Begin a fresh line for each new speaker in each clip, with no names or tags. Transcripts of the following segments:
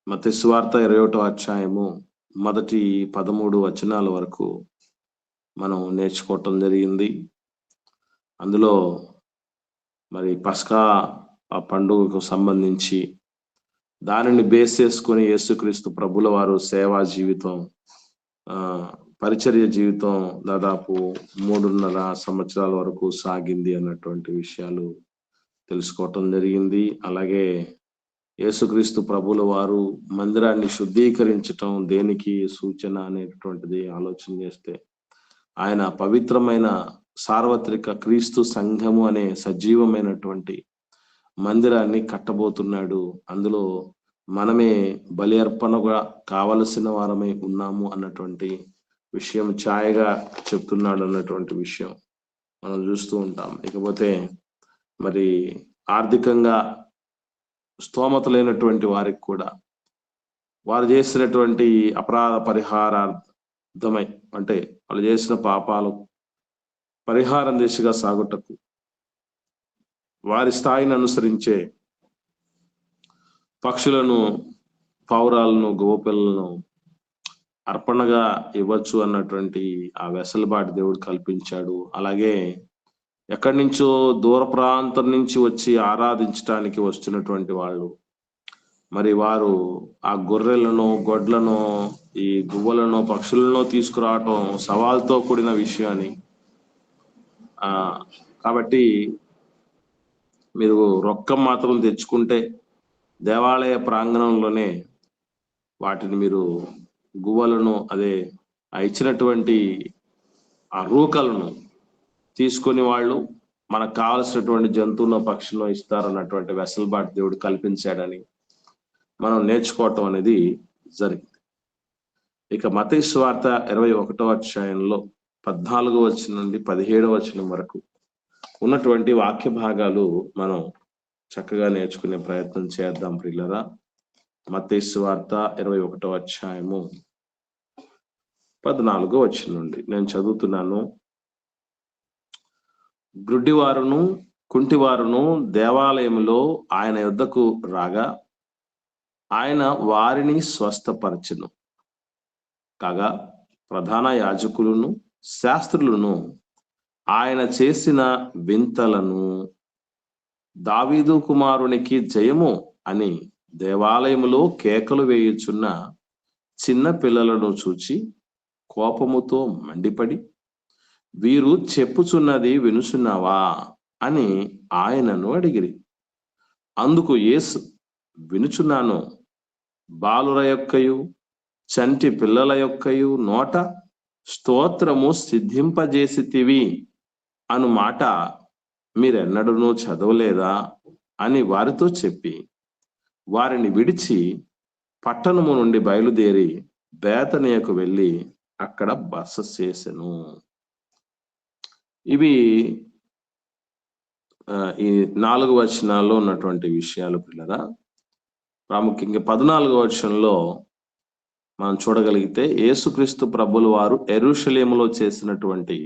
మత్తయి సువార్త 21వ అధ్యాయము మొదటి 13 వచనాల వరకు మనం నేర్చుకోవటం జరిగింది. అందులో మరి పస్కా ఆ పండుగకు సంబంధించి దానిని బేస్ చేసుకొని యేసుక్రీస్తు ప్రభుల వారు సేవా జీవితం, పరిచర్య జీవితం దాదాపు 3.5 సంవత్సరాల వరకు సాగింది అన్నటువంటి విషయాలు తెలుసుకోవటం జరిగింది. అలాగే యేసుక్రీస్తు ప్రభుల వారు మందిరాన్ని శుద్ధీకరించటం దేనికి సూచన అనేటువంటిది ఆలోచన చేస్తే, ఆయన పవిత్రమైన సార్వత్రిక క్రీస్తు సంఘము అనే సజీవమైనటువంటి మందిరాన్ని కట్టబోతున్నాడు. అందులో మనమే బలి అర్పణగా కావలసిన వారమై ఉన్నాము అన్నటువంటి విషయం ఛాయగా చెప్తున్నాడు అన్నటువంటి విషయం మనం చూస్తూ ఉంటాం. ఇకపోతే మరి ఆర్థికంగా స్తోమత లేనటువంటి వారికి కూడా వారు చేసినటువంటి అపరాధ పరిహారార్థమై, అంటే వాళ్ళు చేసిన పాపాలు పరిహారం దిశగా సాగుటకు వారి స్థాయిని అనుసరించే పక్షులను, పౌరాలను, గోపిల్లను అర్పణగా ఇవ్వచ్చు అన్నటువంటి ఆ వెసలుబాటు దేవుడు కల్పించాడు. అలాగే ఎక్కడి నుంచో దూర ప్రాంతం నుంచి వచ్చి ఆరాధించడానికి వస్తున్నటువంటి వాళ్ళు మరి వారు ఆ గొర్రెలను, గొడ్లను, ఈ గువ్వలను, పక్షులను తీసుకురావటం సవాల్తో కూడిన విషయాన్ని కాబట్టి మీరు రొక్కం మాత్రం తెచ్చుకుంటే దేవాలయ ప్రాంగణంలోనే వాటిని మీరు గువ్వలను, అదే ఇచ్చినటువంటి ఆ రూకలను తీసుకొని వాళ్ళు మనకు కావలసినటువంటి జంతువులను, పక్షులను ఇస్తారన్నటువంటి వెసలుబాటు దేవుడు కల్పించాడని మనం నేర్చుకోవటం అనేది జరిగింది. ఇక మత్తయి సువార్త 21వ అధ్యాయంలో 14వ వచనం నుండి 17వ వచనం వరకు ఉన్నటువంటి వాక్య భాగాలు మనం చక్కగా నేర్చుకునే ప్రయత్నం చేద్దాం ప్రియులారా. మత్తయి సువార్త 21వ అధ్యాయము 14వ వచనం నుండి నేను చదువుతున్నాను. గ్రుడ్డివారును, కుంటివారును దేవాలయంలో ఆయన యొద్దకు రాగా ఆయన వారిని స్వస్థపరచెను. కాగా ప్రధాన యాజకులను, శాస్త్రులను ఆయన చేసిన వింతలను, దావీదు కుమారునికి జయము అని దేవాలయములో కేకలు వేయుచున్న చిన్న పిల్లలను చూచి కోపముతో మండిపడి, వీరు చెప్పుచున్నది వినుచున్నావా అని ఆయనను అడిగిరి. అందుకు యేసు, వినుచున్నాను. బాలుర యొక్కయు చంటి పిల్లల యొక్కయు నోట స్తోత్రము సిద్ధింపజేసితివి అను మాట మీరెన్నడూ చదవలేదా అని వారితో చెప్పి వారిని విడిచి పట్టణము నుండి బయలుదేరి బేతనియకు వెళ్ళి అక్కడ బస చేసెను. ఇవి ఈ 4 వచనాల్లో ఉన్నటువంటి విషయాలు పిల్లరా. ప్రాముఖ్యంగా 14వ వచనంలో మనం చూడగలిగితే యేసుక్రీస్తు ప్రభుల వారు యెరూషలేములో చేసినటువంటి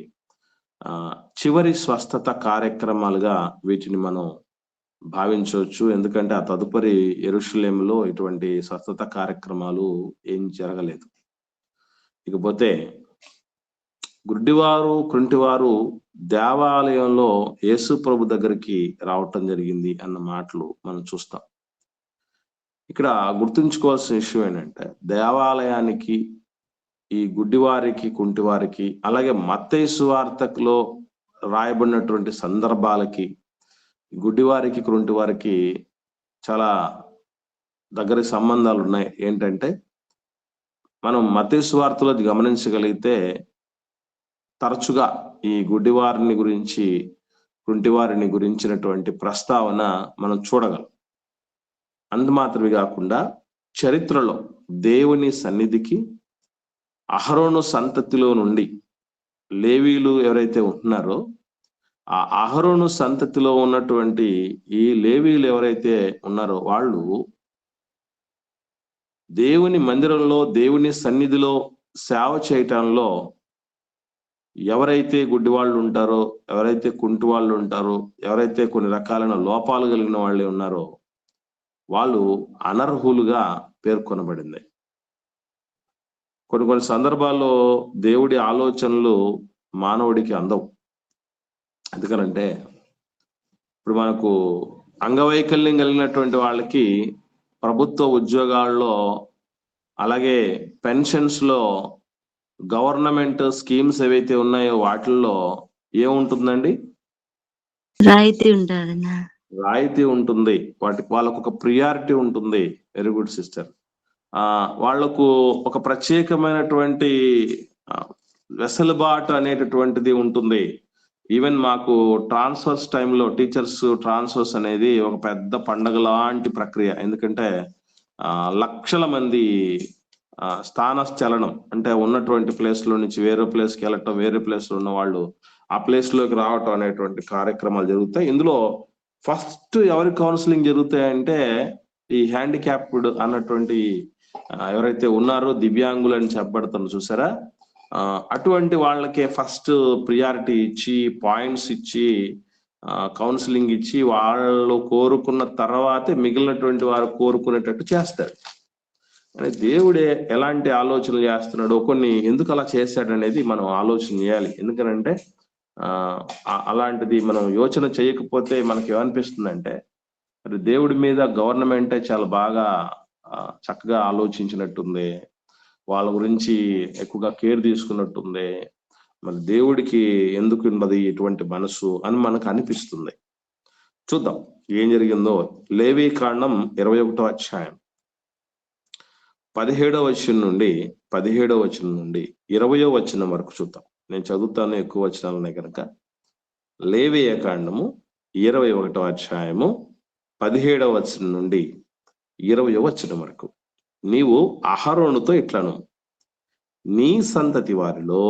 చివరి స్వస్థత కార్యక్రమాలుగా వీటిని మనం భావించవచ్చు. ఎందుకంటే ఆ తదుపరి యెరూషలేములో ఇటువంటి స్వస్థత కార్యక్రమాలు ఏం జరగలేదు. ఇకపోతే గుడ్డివారు, కుంటివారు దేవాలయంలో యేసు ప్రభు దగ్గరికి రావటం జరిగింది అన్న మాటలు మనం చూస్తాం. ఇక్కడ గుర్తుంచుకోవాల్సిన విషయం ఏంటంటే, దేవాలయానికి, ఈ గుడ్డివారికి, కుంటివారికి, అలాగే మత్తయి సువార్తలో రాయబడినటువంటి సందర్భాలకి గుడ్డివారికి, కుంటివారికి చాలా దగ్గర సంబంధాలు ఉన్నాయి. ఏంటంటే, మనం మత్తయి సువార్తలో గమనించగలిగితే తరచుగా ఈ గుడ్డివారిని గురించి, కుంటివారిని గురించినటువంటి ప్రస్తావన మనం చూడగలం. అందు మాత్రమే కాకుండా చరిత్రలో దేవుని సన్నిధికి అహరోను సంతతిలో నుండి లేవీలు ఎవరైతే ఉంటున్నారో ఆ అహరోను సంతతిలో ఉన్నటువంటి ఈ లేవీలు ఎవరైతే ఉన్నారో వాళ్ళు దేవుని మందిరంలో, దేవుని సన్నిధిలో సేవ చేయటంలో ఎవరైతే గుడ్డి వాళ్ళు ఉంటారో, ఎవరైతే కుంటి వాళ్ళు ఉంటారో, ఎవరైతే కొన్ని రకాలైన లోపాలు కలిగిన వాళ్ళే ఉన్నారో వాళ్ళు అనర్హులుగా పేర్కొనబడింది. కొన్ని సందర్భాల్లో దేవుడి ఆలోచనలు మానవుడికి అందవు. ఎందుకనంటే ఇప్పుడు మనకు అంగవైకల్యం కలిగినటువంటి వాళ్ళకి ప్రభుత్వ ఉద్యోగాల్లో, అలాగే పెన్షన్స్ లో, గవర్నమెంట్ స్కీమ్స్ ఏవైతే ఉన్నాయో వాటిల్లో ఏముంటుందండి? రాయితీ ఉంటుంది. వాళ్ళకు ఒక ప్రియారిటీ ఉంటుంది. Very good sister. వాళ్లకు ఒక ప్రత్యేకమైనటువంటి వెసులుబాటు అనేటటువంటిది ఉంటుంది. ఈవెన్ మాకు ట్రాన్స్ఫర్స్ టైంలో టీచర్స్ ట్రాన్స్ఫర్స్ అనేది ఒక పెద్ద పండగ లాంటి ప్రక్రియ. ఎందుకంటే లక్షల మంది స్థానచలనం, అంటే ఉన్నటువంటి ప్లేస్ లో నుంచి వేరే ప్లేస్ కి వెళ్ళటం, వేరే ప్లేస్ లో ఉన్న వాళ్ళు ఆ ప్లేస్ లోకి రావటం అనేటువంటి కార్యక్రమాలు జరుగుతాయి. ఇందులో ఫస్ట్ ఎవరి కౌన్సిలింగ్ జరుగుతాయంటే ఈ హ్యాండిక్యాప్డ్ అన్నటువంటి ఎవరైతే ఉన్నారో, దివ్యాంగులు అని చెప్పబడతారు చూసారా, అటువంటి వాళ్ళకే ఫస్ట్ ప్రియారిటీ ఇచ్చి, పాయింట్స్ ఇచ్చి, కౌన్సిలింగ్ ఇచ్చి, వాళ్ళు కోరుకున్న తర్వాతే మిగిలినటువంటి వారు కోరుకునేటట్టు చేస్తాడు. కానీ దేవుడే ఎలాంటి ఆలోచనలు చేస్తున్నాడో, కొన్ని ఎందుకు అలా చేశాడు అనేది మనం ఆలోచన చేయాలి. ఎందుకనంటే అలాంటిది మనం యోచన చేయకపోతే మనకి ఏమనిపిస్తుందంటే, మరి దేవుడి మీద గవర్నమెంటే చాలా బాగా చక్కగా ఆలోచించినట్టుంది, వాళ్ళ గురించి ఎక్కువగా కేర్ తీసుకున్నట్టుంది, మరి దేవుడికి ఎందుకు ఉన్నది ఇటువంటి మనసు అని మనకు అనిపిస్తుంది. చూద్దాం ఏం జరిగిందో. లేవీకాండం 21వ అధ్యాయం 17వ వచనం నుండి 20వ వచనం వరకు చూద్దాం. నేను చదువుతాను, ఎక్కువ వచనాలున్నాయి కనుక. లేవీకాండము 21వ అధ్యాయము 17వ వచనం నుండి 20వ వచనం వరకు. నీవు అహరోనుతో ఇట్లను, నీ సంతతి వారిలో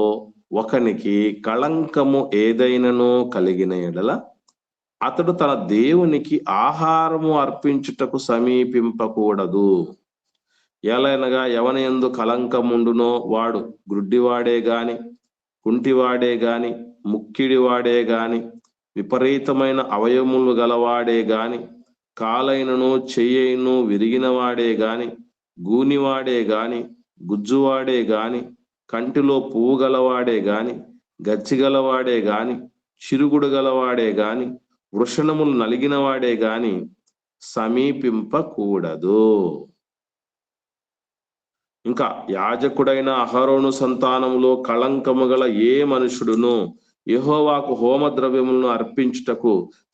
ఒకనికి కళంకము ఏదైనను కలిగిన ఎడల అతడు తన దేవునికి ఆహారము అర్పించుటకు సమీపింపకూడదు. ఎలైనగా ఎవని యందు కళంకముండునో వాడు గ్రుడ్డివాడే గాని, కుంటివాడే గాని, ముక్కిడివాడే గాని, విపరీతమైన అవయములు గలవాడే గాని, కాలైనను చెయ్యైను విరిగినవాడే గాని, గూనివాడే గాని, గుజ్జువాడే గాని, కంటిలో పువ్వు గలవాడే గాని, గచ్చిగలవాడే గాని, చిరుగుడు గలవాడే గాని, వృషణములు నలిగినవాడే గాని సమీపింపకూడదు. ఇంకా యాజకుడైన అహరోను సంతానములో కళంకము గల ఏ మనుషుడును యెహోవాకు హోమ ద్రవ్యములను అర్పించుటకు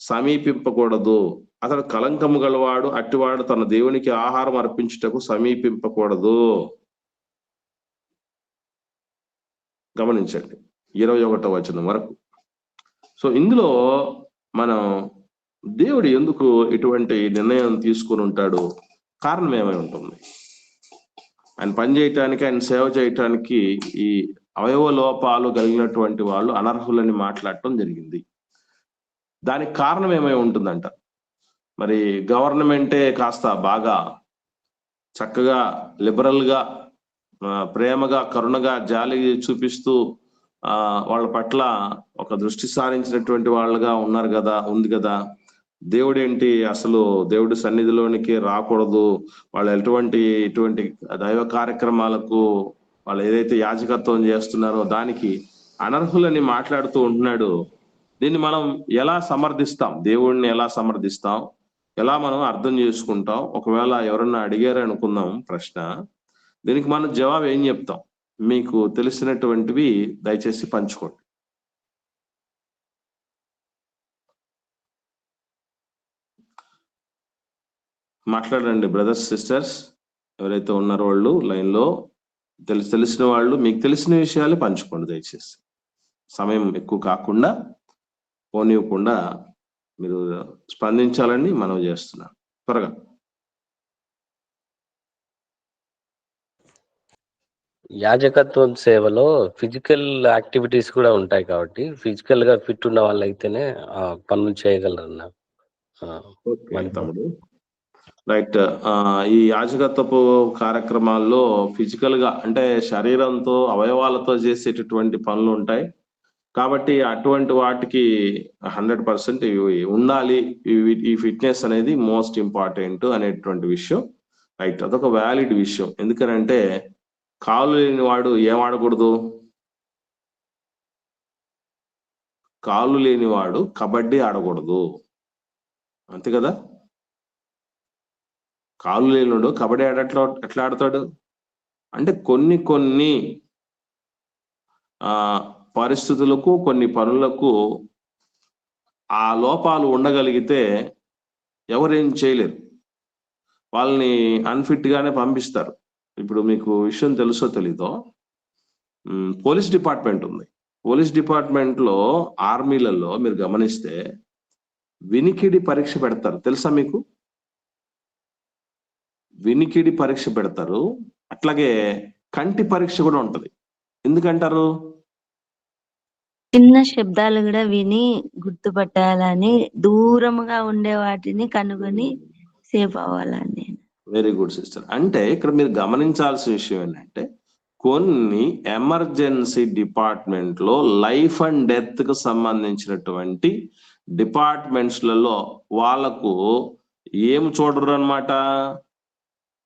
సమీపింపకూడదు. అతడు కళంకము గలవాడు, అట్టివాడు తన దేవునికి ఆహారం అర్పించుటకు సమీపింపకూడదు. గమనించండి 21వ వచనం వరకు. సో ఇందులో మనం దేవుడు ఎందుకు ఇటువంటి నిర్ణయం తీసుకుని ఉంటాడు, కారణం ఏమై ఉంటుంది? ఆయన పని చేయటానికి, ఆయన సేవ చేయటానికి ఈ అవయవ లోపాలు కలిగినటువంటి వాళ్ళు అనర్హులని మాట్లాడటం జరిగింది. దానికి కారణం ఏమై ఉంటుందంట? మరి గవర్నమెంటే కాస్త బాగా చక్కగా లిబరల్ గా, ప్రేమగా, కరుణగా, జాలి చూపిస్తూ వాళ్ళ పట్ల ఒక దృష్టి సారించినటువంటి వాళ్ళుగా ఉంది కదా. దేవుడేంటి అసలు దేవుడి సన్నిధిలోనికి రాకూడదు, వాళ్ళు ఇటువంటి దైవ కార్యక్రమాలకు వాళ్ళు ఏదైతే యాజకత్వం చేస్తున్నారో దానికి అనర్హులని మాట్లాడుతూ ఉంటున్నాడు. దీన్ని మనం ఎలా సమర్థిస్తాం? దేవుడిని ఎలా సమర్థిస్తాం? ఎలా మనం అర్థం చేసుకుంటాం? ఒకవేళ ఎవరన్నా అడిగారు అనుకుందాం ప్రశ్న, దీనికి మనం జవాబు ఏం చెప్తాం? మీకు తెలిసినటువంటివి దయచేసి పంచుకోండి. మాట్లాడండి బ్రదర్స్, సిస్టర్స్, ఎవరైతే ఉన్నారో వాళ్ళు లైన్ లో. తెలిసిన వాళ్ళు మీకు తెలిసిన విషయాలు పంచుకోండి దయచేసి. సమయం ఎక్కువ కాకుండా, పోనివ్వకుండా మీరు స్పందించాలని మనం చేస్తున్నాం. త్వరగా.
యాజకత్వం సేవలో ఫిజికల్ యాక్టివిటీస్ కూడా ఉంటాయి కాబట్టి ఫిజికల్ గా ఫిట్ ఉన్న వాళ్ళైతేనే ఆ పనులు చేయగలరు.
తమ్ముడు రైట్. ఈ యాజకత్వపు కార్యక్రమాల్లో ఫిజికల్ గా అంటే శరీరంతో, అవయవాలతో చేసేటటువంటి పనులు ఉంటాయి. కాబట్టి అటువంటి వాటికి 100% ఉండాలి. ఈ ఫిట్నెస్ అనేది మోస్ట్ ఇంపార్టెంట్ అనేటువంటి విషయం రైట్. అదొక వ్యాలిడ్ విషయం. ఎందుకనంటే కాలు లేని వాడు ఏం ఆడకూడదు? కాళ్ళు లేనివాడు కబడ్డీ ఆడకూడదు, అంతే కదా? కాళ్ళు లేనివాడు కబడ్డీ ఎట్లా ఆడతాడు? అంటే కొన్ని పరిస్థితులకు, కొన్ని పనులకు ఆ లోపాలు ఉండగలిగితే ఎవరేం చేయలేరు, వాళ్ళని అన్ఫిట్ గానే పంపిస్తారు. ఇప్పుడు మీకు విషయం తెలుసో తెలీదో, పోలీస్ డిపార్ట్మెంట్ ఉంది. పోలీస్ డిపార్ట్మెంట్ లో, ఆర్మీలలో మీరు గమనిస్తే వినికిడి పరీక్ష పెడతారు, తెలుసా మీకు? వినికిడి పరీక్ష పెడతారు. అట్లాగే కంటి పరీక్ష కూడా ఉంటది. ఎందుకంటారు?
చిన్న శబ్దాలు కూడా విని గుర్తుపట్టాలని, దూరముగా ఉండే వాటిని కనుగొని సేఫ్ అవ్వాలని.
Very good sister. అంటే ఇక్కడ మీరు గమనించాల్సిన విషయం ఏంటంటే, కొన్ని ఎమర్జెన్సీ డిపార్ట్మెంట్ లో లైఫ్ అండ్ డెత్ కు సంబంధించినటువంటి డిపార్ట్మెంట్స్లలో వాళ్ళకు ఏం చూడరు అనమాట.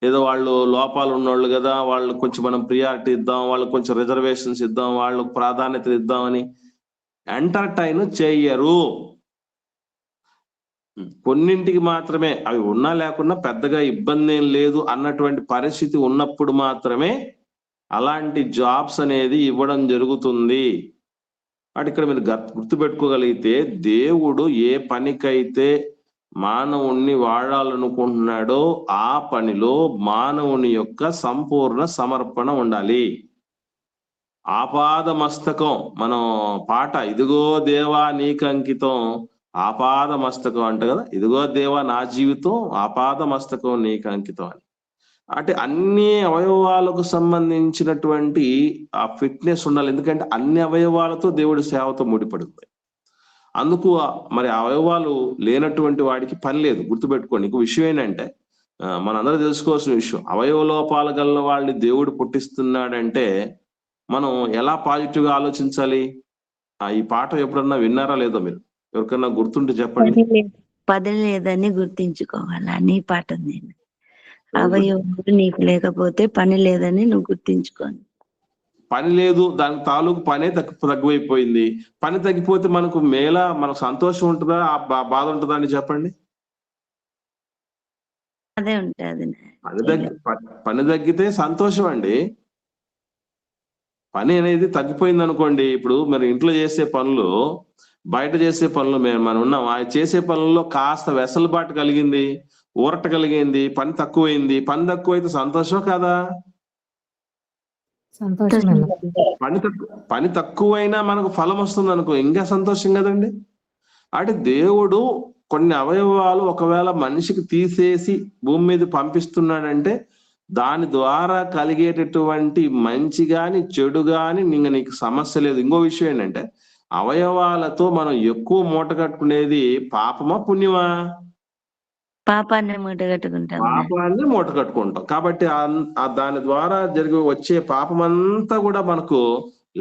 ఏదో వాళ్ళు లోపాలు ఉన్నోళ్ళు కదా, వాళ్ళు కొంచెం మనం ప్రియారిటీ ఇద్దాం, వాళ్ళకి కొంచెం రిజర్వేషన్స్ ఇద్దాం, వాళ్ళకు ప్రాధాన్యత ఇద్దామని ఎంటర్టైన్ చెయ్యరు. కొన్నింటికి మాత్రమే, అవి ఉన్నా లేకున్నా పెద్దగా ఇబ్బంది ఏం లేదు అన్నటువంటి పరిస్థితి ఉన్నప్పుడు మాత్రమే అలాంటి జాబ్స్ అనేది ఇవ్వడం జరుగుతుంది. అంటే ఇక్కడ మీరు గుర్తుపెట్టుకోగలిగితే, దేవుడు ఏ పనికైతే మానవుణ్ణి వాడాలనుకుంటున్నాడో ఆ పనిలో మానవుని యొక్క సంపూర్ణ సమర్పణ ఉండాలి. ఆపాద మస్తకం, మనం పాట ఇదిగో దేవా నీకు అంకితం, ఆపాద మస్తకం అంట కదా, ఇదిగో దేవా నా జీవితం ఆపాద మస్తకం నీకు అంకితం అని. అంటే అన్ని అవయవాలకు సంబంధించినటువంటి ఆ ఫిట్నెస్ ఉండాలి. ఎందుకంటే అన్ని అవయవాలతో దేవుడి సేవతో ముడిపడుతుంది. అందుకు మరి అవయవాలు లేనటువంటి వాడికి పని లేదు. గుర్తుపెట్టుకోండి. ఇంకో విషయం ఏంటంటే, మనందరూ తెలుసుకోవాల్సిన విషయం, అవయవ లోపాలు గల వాళ్ళని దేవుడు పుట్టిస్తున్నాడంటే మనం ఎలా పాజిటివ్ గా ఆలోచించాలి? ఈ పాట ఎప్పుడన్నా విన్నారా లేదో మీరు? ఎవరికన్నా గుర్తుంటే చెప్పండి.
పని లేదని గుర్తించుకోవాలని పాట ఉంది. అవయవాలు నీకు లేకపోతే పని లేదని నువ్వు గుర్తించుకోండి.
పని లేదు, దానికి తాలూకు పనే తగ్గిపోయింది. పని తగ్గిపోతే మనకు మనకు సంతోషం ఉంటుందా, బాధ ఉంటుందా అని చెప్పండి?
అదే ఉంటుంది.
పని తగ్గితే సంతోషం అండి. పని అనేది తగ్గిపోయింది అనుకోండి, ఇప్పుడు మరి ఇంట్లో చేసే పనులు, బయట చేసే పనులు మనం ఉన్నాం, ఆ చేసే పనుల్లో కాస్త వెసలుబాటు కలిగింది, ఊరట కలిగింది, పని తక్కువైంది. పని తక్కువైతే సంతోషం కాదా? పని తక్కువైనా మనకు ఫలం వస్తుంది అనుకో, ఇంకా సంతోషం కదండి. అంటే దేవుడు కొన్ని అవయవాలు ఒకవేళ మనిషికి తీసేసి భూమి మీద పంపిస్తున్నాడంటే దాని ద్వారా కలిగేటటువంటి మంచి గాని చెడు గాని నీకు సమస్య లేదు. ఇంకో విషయం ఏంటంటే, అవయవాలతో మనం ఎక్కువ మూట కట్టుకునేది పాపమా పుణ్యమా?
పాపాన్ని మూట కట్టుకుంటాం.
పాపాన్ని మూట కట్టుకుంటాం. కాబట్టి దాని ద్వారా వచ్చే పాపమంతా కూడా మనకు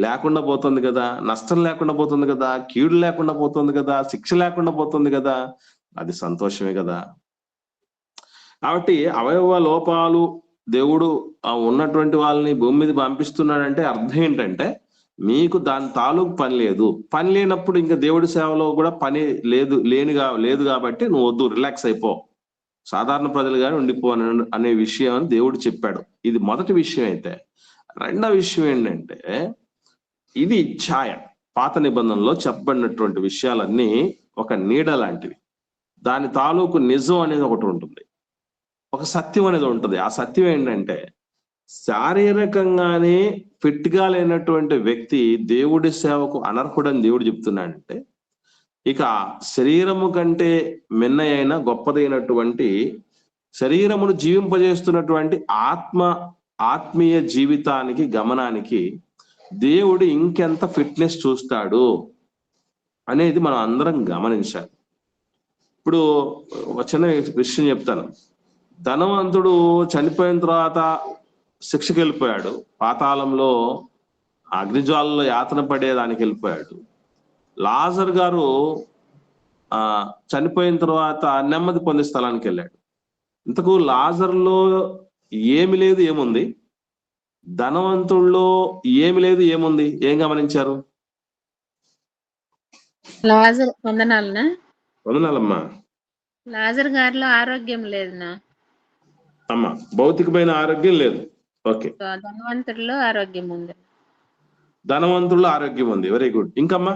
లేకుండా పోతుంది కదా, నష్టం లేకుండా పోతుంది కదా, కీడు లేకుండా పోతుంది కదా, శిక్ష లేకుండా పోతుంది కదా, అది సంతోషమే కదా. కాబట్టి అవయవ లోపాలు దేవుడు ఉన్నటువంటి వాళ్ళని భూమి మీద పంపిస్తున్నాడంటే అర్థం ఏంటంటే, మీకు దాని తాలూకు పని లేదు. పని లేనప్పుడు ఇంకా దేవుడి సేవలో కూడా పని లేదు కాబట్టి నువ్వు వద్దు, రిలాక్స్ అయిపో, సాధారణ ప్రజలుగానే ఉండిపో అనే విషయం అని దేవుడు చెప్పాడు. ఇది మొదటి విషయం. అయితే రెండవ విషయం ఏంటంటే, ఇది ఛాయ. పాత నిబంధనలో చెప్పబడినటువంటి విషయాలన్నీ ఒక నీడ లాంటివి. దాని తాలూకు నిజం అనేది ఒకటి ఉంటుంది, ఒక సత్యం అనేది ఉంటుంది. ఆ సత్యం ఏంటంటే, శారీరకంగానే ఫిట్ గా లేనటువంటి వ్యక్తి దేవుడి సేవకు అనర్హుడని దేవుడు చెప్తున్నాడంటే, ఇక శరీరము కంటే మిన్నయైన గొప్పదైనటువంటి శరీరమును జీవింపజేస్తున్నటువంటి ఆత్మీయ జీవితానికి, గమనానికి దేవుడు ఇంకెంత ఫిట్నెస్ చూస్తాడు అనేది మనం అందరం గమనించాలి. ఇప్పుడు ఒక చిన్న విషయం చెప్తాను. ధనవంతుడు చనిపోయిన తర్వాత శిక్షకి వెళ్ళిపోయాడు, పాతాళంలో అగ్నిజ్వాలలో యాతన పడేదానికి వెళ్ళిపోయాడు. లాజర్ గారు చనిపోయిన తర్వాత నెమ్మది పొందే స్థలానికి వెళ్ళాడు. ఇంతకు లాజర్లో ఏమి లేదు ఏముంది? ధనవంతుల్లో ఏమి లేదు ఏముంది? ఏం గమనించారు?
లాజర్ వందనాలనా?
వందనాలమ్మా.
లాజర్ గారిలో ఆరోగ్యం లేదునా
అమ్మా, భౌతికమైన ఆరోగ్యం లేదు. ఓకే.
ధనవంతుడిలో ఆరోగ్యం ఉంది.
ధనవంతుల్లో ఆరోగ్యం ఉంది. Very good. ఇంకమ్మా,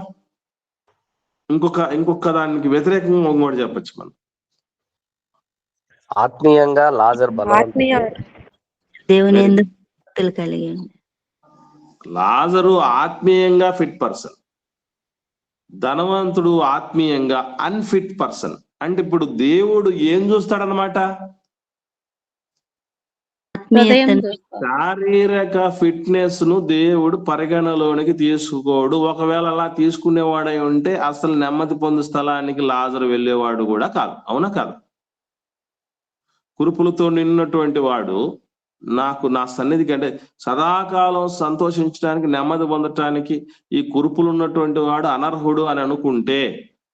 ఇంకొక దానికి వ్యతిరేకంగా ఇంకోటి చెప్పచ్చు మనం.
ఆత్మీయంగా లాజర్
దేవుని యందు భక్తులు కలిగి ఉంది.
లాజరు ఆత్మీయంగా ఫిట్ పర్సన్, ధనవంతుడు ఆత్మీయంగా అన్ఫిట్ పర్సన్. అంటే ఇప్పుడు దేవుడు ఏం చూస్తాడనమాట? శారీరక ఫిట్నెస్ ను దేవుడు పరిగణలోనికి తీసుకోడు. ఒకవేళ అలా తీసుకునేవాడై ఉంటే అసలు నెమ్మది పొందు స్థలానికి లాజరు వెళ్ళేవాడు కూడా కాదు. అవునా కాదు? కురుపులతో నిన్నటువంటి వాడు నా సన్నిధికి, అంటే సదాకాలం సంతోషించడానికి, నెమ్మది పొందటానికి ఈ కురుపులు ఉన్నటువంటి వాడు అనర్హుడు అని అనుకుంటే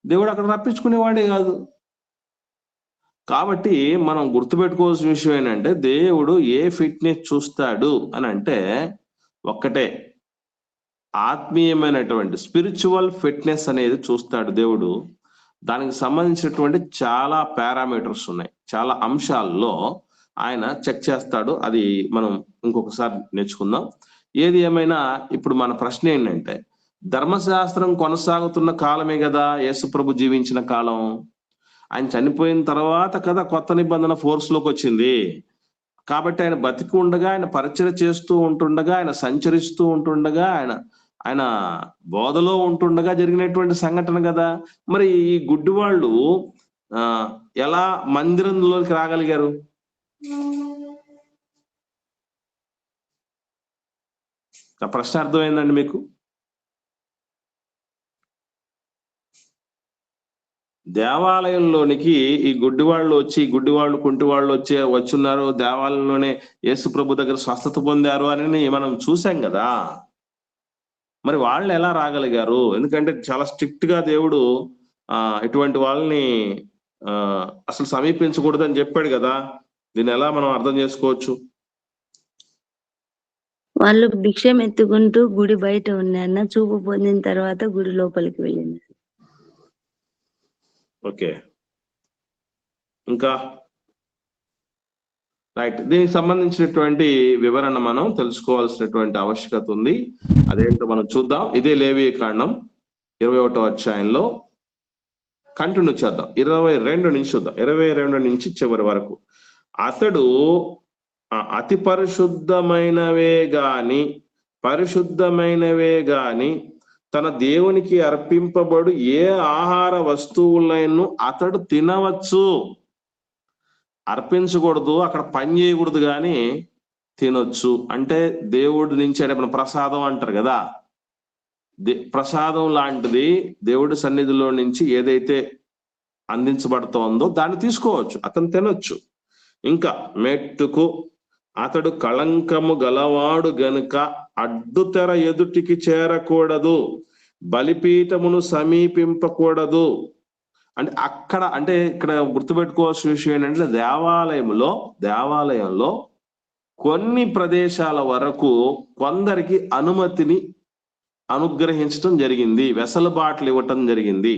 దేవుడు అక్కడ రప్పించుకునేవాడే కాదు. కాబట్టి మనం గుర్తుపెట్టుకోవాల్సిన విషయం ఏంటంటే, దేవుడు ఏ ఫిట్నెస్ చూస్తాడు అని అంటే ఒక్కటే, ఆత్మీయమైనటువంటి స్పిరిచువల్ ఫిట్నెస్ అనేది చూస్తాడు దేవుడు. దానికి సంబంధించినటువంటి చాలా పారామీటర్స్ ఉన్నాయి, చాలా అంశాల్లో ఆయన చెక్ చేస్తాడు. అది మనం ఇంకొకసారి నేర్చుకుందాం. ఏది ఏమైనా ఇప్పుడు మన ప్రశ్న ఏంటంటే, ధర్మశాస్త్రం కొనసాగుతున్న కాలమే కదా యేసుప్రభు జీవించిన కాలం. ఆయన చనిపోయిన తర్వాత కదా కొత్త నిబంధన ఫోర్స్ లోకి వచ్చింది. కాబట్టి ఆయన బతికి ఉండగా, ఆయన పరిచయం చేస్తూ ఉంటుండగా, ఆయన సంచరిస్తూ ఉంటుండగా, ఆయన బోధలో ఉంటుండగా జరిగినటువంటి సంఘటన కదా. మరి ఈ గుడ్డి వాళ్ళు ఎలా మందిరంలోకి రాగలిగారు? ఆ ప్రశ్న అర్థమైందండి మీకు? దేవాలయంలోనికి ఈ గుడ్డివాళ్ళు కుంటి వాళ్ళు వచ్చున్నారు, దేవాలయంలోనే యేసు ప్రభు దగ్గర స్వస్థత పొందారు అని మనం చూసాం కదా. మరి వాళ్ళు ఎలా రాగలిగారు? ఎందుకంటే చాలా స్ట్రిక్ట్ గా దేవుడు ఇటువంటి వాళ్ళని అసలు సమీపించకూడదని చెప్పాడు కదా. దీన్ని ఎలా మనం అర్థం చేసుకోవచ్చు?
వాళ్ళు భిక్షం ఎత్తుకుంటూ గుడి బయట ఉన్నారన్న, చూపు పొందిన తర్వాత గుడి లోపలికి వెళ్ళింది.
ఓకే, ఇంకా రైట్. దీనికి సంబంధించినటువంటి వివరణ మనం తెలుసుకోవాల్సినటువంటి ఆవశ్యకత ఉంది. అదేంటో మనం చూద్దాం. ఇదే లేవీ కాండం 21వ అధ్యాయంలో కంటిన్యూ చేద్దాం. 22 నుంచి చూద్దాం. 22 నుంచి చివరి వరకు. అతడు అతి పరిశుద్ధమైనవే గాని తన దేవునికి అర్పింపబడు ఏ ఆహార వస్తువులను అతడు తినవచ్చు. అర్పించకూడదు, అక్కడ పని చేయకూడదు, కానీ తినొచ్చు. అంటే దేవుడి నుంచి మన ప్రసాదం అంటారు కదా, ప్రసాదం లాంటిది దేవుడి సన్నిధిలో నుంచి ఏదైతే అందించబడుతోందో దాన్ని తీసుకోవచ్చు, అతను తినొచ్చు. ఇంకా మెట్టుకు అతడు కళంకము గలవాడు గనుక అడ్డుతెర ఎదుటికి చేరకూడదు, బలిపీఠమును సమీపింపకూడదు. అంటే ఇక్కడ గుర్తుపెట్టుకోవాల్సిన విషయం ఏంటంటే, దేవాలయంలో కొన్ని ప్రదేశాల వరకు కొందరికి అనుమతిని అనుగ్రహించడం జరిగింది, వెసలుబాట్లు ఇవ్వటం జరిగింది.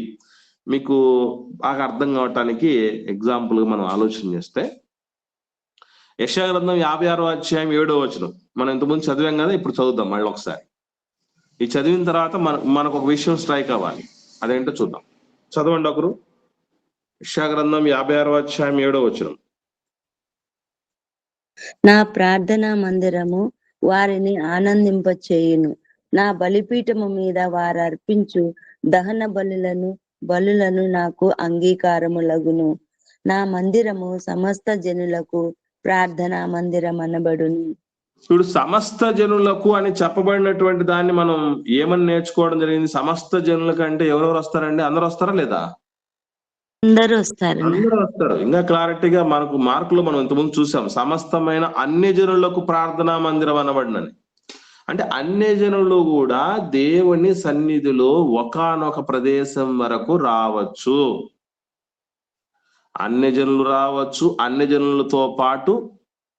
మీకు బాగా అర్థం కావటానికి ఎగ్జాంపుల్ మనం ఆలోచన చేస్తే, యెషయా గ్రంథం 56వ అధ్యాయం 7వ వచనం మనం ఇంతకుముందు చదివాం కదా, ఇప్పుడు చదువుదాం మళ్ళీ ఒకసారి. ఈ చదివిన తర్వాత మనకు ఒక విషయం స్ట్రైక్ అవ్వాలి. అదేంటో చూద్దాం. చదవండి ఒకరు. యెషయా గ్రంథం 56వ అధ్యాయం 7వ వచనం.
నా ప్రార్థనా మందిరము వారిని ఆనందింపచేయును, నా బలిపీఠము మీద వారు అర్పించు దహన బలులను నాకు అంగీకారములగును. నా మందిరము సమస్త జనులకు ప్రార్థనా మందిరం అనబడును.
ఇప్పుడు సమస్త జనులకు అని చెప్పబడినటువంటి దాన్ని మనం ఏమని నేర్చుకోవడం జరిగింది? సమస్త జనులకు అంటే ఎవరెవరు వస్తారండి? అందరూ వస్తారా లేదా?
అందరూ వస్తారు.
ఇంకా క్లారిటీగా మనకు మార్కులు మనం ఇంతకుముందు చూసాం, సమస్తమైన అన్ని జనులకు ప్రార్థనా మందిరం అనబడినని. అంటే అన్యజనులు కూడా దేవుని సన్నిధిలో ఒకానొక ప్రదేశం వరకు రావచ్చు. అన్యజనులు రావచ్చు. అన్యజనులతో పాటు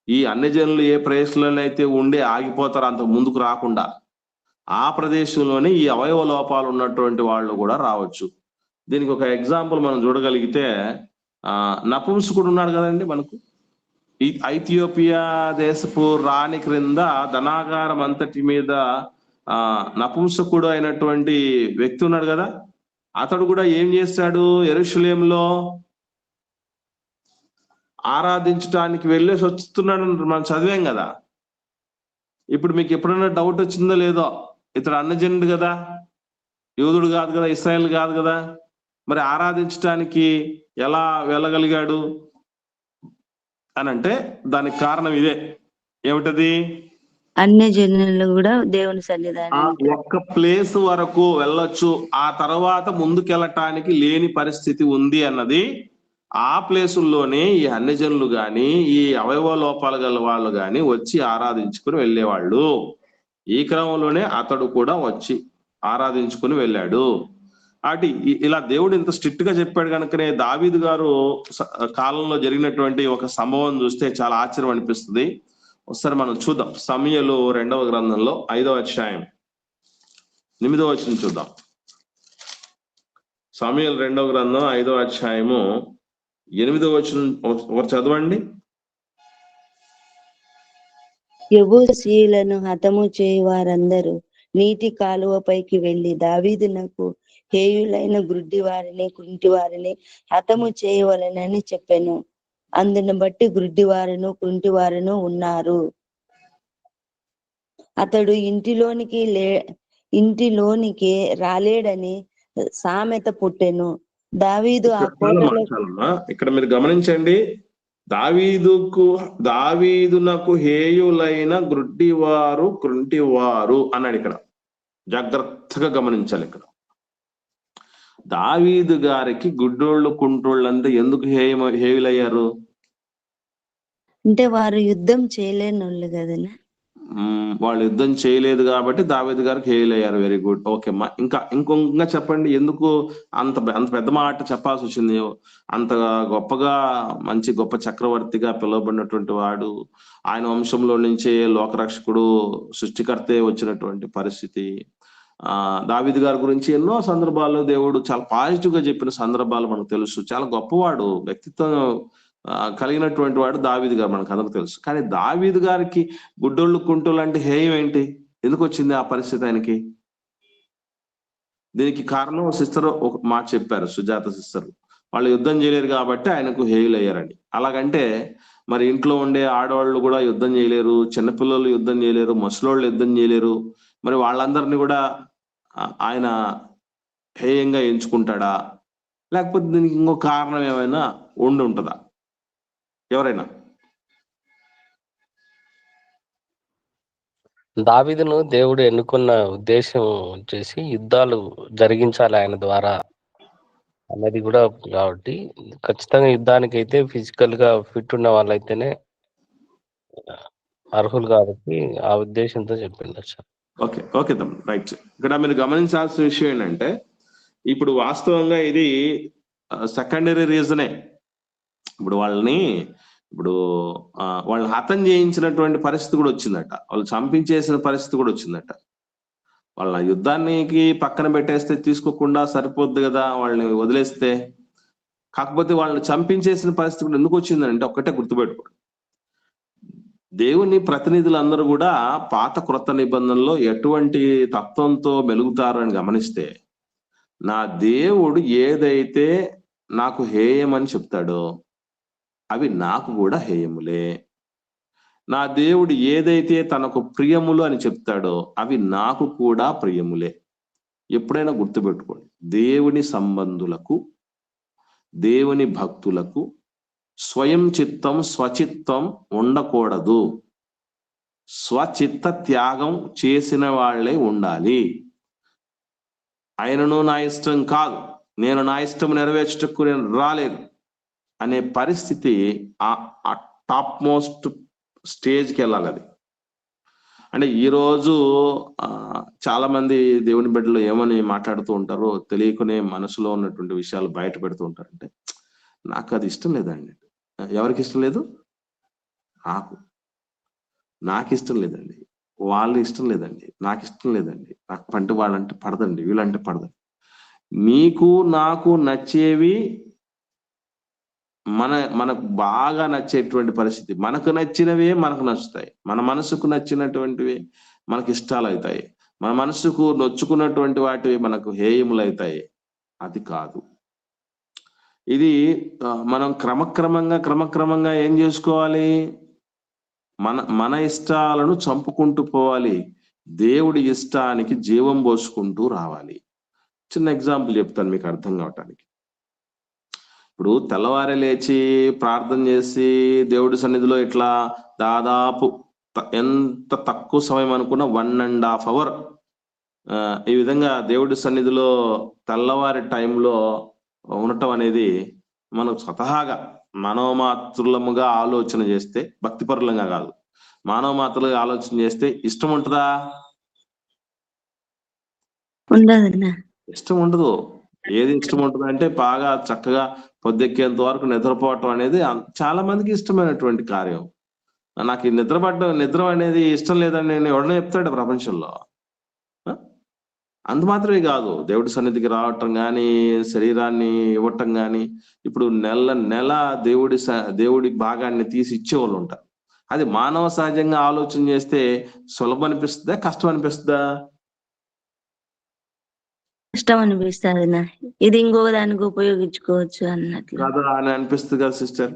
ఈ అన్యజనులు ఏ ప్రదేశంలో అయితే ఉండే ఆగిపోతారో అంత ముందుకు రాకుండా ఆ ప్రదేశంలోనే ఈ అవయవ లోపాలు ఉన్నటువంటి వాళ్ళు కూడా రావచ్చు. దీనికి ఒక ఎగ్జాంపుల్ మనం చూడగలిగితే నపుంసకుడు ఉన్నాడు కదండి మనకు. ఈ ఐథియోపియా దేశపు రాణి క్రింద ధనాగారం అంతటి మీద నపుంసకుడు అయినటువంటి వ్యక్తి ఉన్నాడు కదా. అతడు కూడా ఏం చేస్తాడు? యెరూషలేములో ఆరాధించడానికి వెళ్ళేసి వస్తున్నాడు మనం చదివాం కదా. ఇప్పుడు మీకు ఎప్పుడైనా డౌట్ వచ్చిందో లేదో, ఇతడు అన్యజనుడు కదా, యూదుడు కాదు కదా, ఇశ్రాయేల్ కాదు కదా, మరి ఆరాధించడానికి ఎలా వెళ్ళగలిగాడు అని అంటే దానికి కారణం ఇదే. ఏమిటది?
అన్యజనులు కూడా దేవుని సన్నిధానానికి
ఒక్క ప్లేస్ వరకు వెళ్ళొచ్చు, ఆ తర్వాత ముందుకెళ్ళటానికి లేని పరిస్థితి ఉంది అన్నది ఆ ప్లేసుల్లోనే ఈ అన్యజనులు గాని ఈ అవయవ లోపాలు గల వాళ్ళు గాని వచ్చి ఆరాధించుకుని వెళ్ళేవాళ్ళు. ఈ క్రమంలోనే అతడు కూడా వచ్చి ఆరాధించుకుని వెళ్ళాడు. అటు ఇలా దేవుడు ఇంత స్ట్రిక్ట్ గా చెప్పాడు కనుకనే దావీదు గారు కాలంలో జరిగినటువంటి ఒక సంభవం చూస్తే చాలా ఆశ్చర్యం అనిపిస్తుంది. ఒకసారి మనం చూద్దాం. సమూయేలు 2వ గ్రంథంలో 5వ అధ్యాయం 8వ వచనం చూద్దాం. సమూయేలు 2వ గ్రంథం 5వ అధ్యాయము 8వ వచనం ఒకరు చదవండి.
యెబూసీయులను హతము చేయి వారందరూ నీటి కాలువపైకి వెళ్లి దావీదునకు హేయులైన గ్రుడ్డి వారిని కుంటి వారిని హతము చేయవలెనని చెప్పెను. అందును బట్టి గ్రుడ్డి వారును కుంటి వారును ఉన్నారు. అతడు ఇంటిలోనికి రాలేడని సామెత పుట్టెను. దావీదు ఆ కోటలో
ఇక్కడ మీరు గమనించండి, దావీదునకు హేయులైన గ్రుడ్డివారు కుంటివారు అన్నాడు. ఇక్కడ జాగ్రత్తగా గమనించాలి. ఇక్కడ దావీదు గారికి గుడ్డోళ్ళు కుంటోళ్ళు అంటే ఎందుకు హేయులయ్యారు
అంటే వారు యుద్ధం చేయలేని వాళ్ళు కదనా.
వాళ్ళు యుద్ధం చేయలేదు కాబట్టి దావీదు గారికి హేయులయ్యారు. Very good. ఓకే అమ్మా. ఇంకా చెప్పండి, ఎందుకు అంత పెద్ద మాట చెప్పాల్సి వచ్చింది? అంత గొప్పగా మంచి గొప్ప చక్రవర్తిగా పిలువబడినటువంటి వాడు, ఆయన వంశంలో నుంచే లోకరక్షకుడు సృష్టికర్తే వచ్చినటువంటి పరిస్థితి. దావీదు గారి గురించి ఎన్నో సందర్భాల్లో దేవుడు చాలా పాజిటివ్ గా చెప్పిన సందర్భాలు మనకు తెలుసు. చాలా గొప్పవాడు, వ్యక్తిత్వం కలిగినటువంటి వాడు దావీదు గారు, మనకు అందరికి తెలుసు. కానీ దావీదు గారికి గుడ్డోళ్ళు కుంటోళ్ళు అంటే హేయం ఏంటి? ఎందుకు వచ్చింది ఆ పరిస్థితి ఆయనకి? దీనికి కారణం సిస్టర్ ఒక మాట చెప్పారు, సుజాత సిస్టర్. వాళ్ళు యుద్ధం చేయలేరు కాబట్టి ఆయనకు హేయులయ్యారండి. అలాగంటే మరి ఇంట్లో ఉండే ఆడవాళ్ళు కూడా యుద్ధం చేయలేరు, చిన్నపిల్లలు యుద్ధం చేయలేరు, ముసలోళ్ళు యుద్ధం చేయలేరు. మరి వాళ్ళందరినీ కూడా ఆయన హేయంగా ఎంచుకుంటాడా? లేకపోతే దీనికి ఇంకో కారణం ఏమైనా ఉండి ఉంటుందా? ఎవరైనా?
దావీదును దేవుడు ఎన్నుకున్న ఉద్దేశం వచ్చేసి యుద్ధాలు జరిగించాలి ఆయన ద్వారా అన్నది కూడా కాబట్టి ఖచ్చితంగా యుద్ధానికి అయితే ఫిజికల్ గా ఫిట్ ఉన్న వాళ్ళైతేనే అర్హులు కాబట్టి ఆ ఉద్దేశంతో చెప్పిండు.
ఓకే ఓకే తమ్ముడు, రైట్. ఇక్కడ మీరు గమనించాల్సిన విషయం ఏంటంటే, ఇప్పుడు వాస్తవంగా ఇది సెకండరీ రీజనే. ఇప్పుడు వాళ్ళని హతం చేయించినటువంటి పరిస్థితి కూడా వచ్చిందట, వాళ్ళు చంపించేసిన పరిస్థితి కూడా వచ్చిందట. వాళ్ళ యుద్ధానికి పక్కన పెట్టేస్తే తీసుకోకుండా సరిపోద్ది కదా, వాళ్ళని వదిలేస్తే. కాకపోతే వాళ్ళని చంపించేసిన పరిస్థితి కూడా ఎందుకు వచ్చిందంటే ఒక్కటే గుర్తుపెట్టుకోండి, దేవుని ప్రతినిధులందరూ కూడా పాత క్రొత్త నిబంధనలో ఎటువంటి తత్వంతో మెలుగుతారని గమనిస్తే, నా దేవుడు ఏదైతే నాకు హేయమని చెప్తాడో అవి నాకు కూడా హేయములే. నా దేవుడు ఏదైతే తనకు ప్రియములు అని చెప్తాడో అవి నాకు కూడా ప్రియములే. ఎప్పుడైనా గుర్తుపెట్టుకోండి, దేవుని సంబంధులకు, దేవుని భక్తులకు స్వయం చిత్తం స్వచిత్తం ఉండకూడదు. స్వచిత్త త్యాగం చేసిన వాళ్ళే ఉండాలి. ఆయనను నా ఇష్టం కాదు, నేను నా ఇష్టం నెరవేర్చటకు నేను రాలేదు అనే పరిస్థితి ఆ టాప్ మోస్ట్ స్టేజ్కి వెళ్ళాలి. అది అంటే ఈ రోజు చాలా మంది దేవుని బిడ్డలు ఏమని మాట్లాడుతూ ఉంటారో తెలియకునే మనసులో ఉన్నటువంటి విషయాలు బయట పెడుతూ ఉంటారంటే, నాకు అది ఇష్టం లేదండి. ఎవరికి ఇష్టం లేదు? నాకు ఇష్టం లేదండి. వాళ్ళు ఇష్టం లేదండి. నాకు ఇష్టం లేదండి. నాకు పంటి వాళ్ళంటే పడదండి, వీళ్ళంటే పడదండి. నీకు నాకు నచ్చేవి మనకు బాగా నచ్చేటువంటి పరిస్థితి. మనకు నచ్చినవే మనకు నచ్చుతాయి. మన మనసుకు నచ్చినటువంటివి మనకి ఇష్టాలు అవుతాయి. మన మనసుకు నొచ్చుకున్నటువంటి వాటివి మనకు హేయములు అవుతాయి. అది కాదు. ఇది మనం క్రమక్రమంగా ఏం చేసుకోవాలి? మన ఇష్టాలను చంపుకుంటూ పోవాలి. దేవుడి ఇష్టానికి జీవం పోసుకుంటూ రావాలి. చిన్న ఎగ్జాంపుల్ చెప్తాను మీకు అర్థం కావటానికి. ఇప్పుడు తెల్లవారే లేచి ప్రార్థన చేసి దేవుడి సన్నిధిలో ఇట్లా దాదాపు ఎంత తక్కువ సమయం అనుకున్నా 1.5 hour ఈ విధంగా దేవుడి సన్నిధిలో తెల్లవారి టైంలో ఉండటం అనేది మనం స్వతహాగా మానవమాత్రులముగా ఆలోచన చేస్తే, భక్తిపరులంగా కాదు, మానవమాత్రులుగా ఆలోచన చేస్తే ఇష్టం ఉంటుందా? ఇష్టం ఉండదు. ఏది ఇష్టం ఉంటుంది అంటే బాగా చక్కగా పొద్దెక్కేంత వరకు నిద్రపోవటం అనేది చాలా మందికి ఇష్టమైనటువంటి కార్యం. నాకు ఈ నిద్ర అనేది ఇష్టం లేదని నేను ఎవడనే చెప్తాడు ప్రపంచంలో? అంత మాత్రమే కాదు, దేవుడి సన్నిధికి రావటం కానీ, శరీరాన్ని ఇవ్వటం కానీ, ఇప్పుడు నెల దేవుడి భాగాన్ని తీసి ఇచ్చేవాళ్ళు ఉంటారు. అది మానవ సహజంగా ఆలోచన చేస్తే సులభం అనిపిస్తుందా, కష్టం అనిపిస్తుందా?
కష్టం అనిపిస్తుంది. ఇది ఇంకొక దానికి ఉపయోగించుకోవచ్చు అన్నట్లు
కదా అని అనిపిస్తుంది కదా సిస్టర్.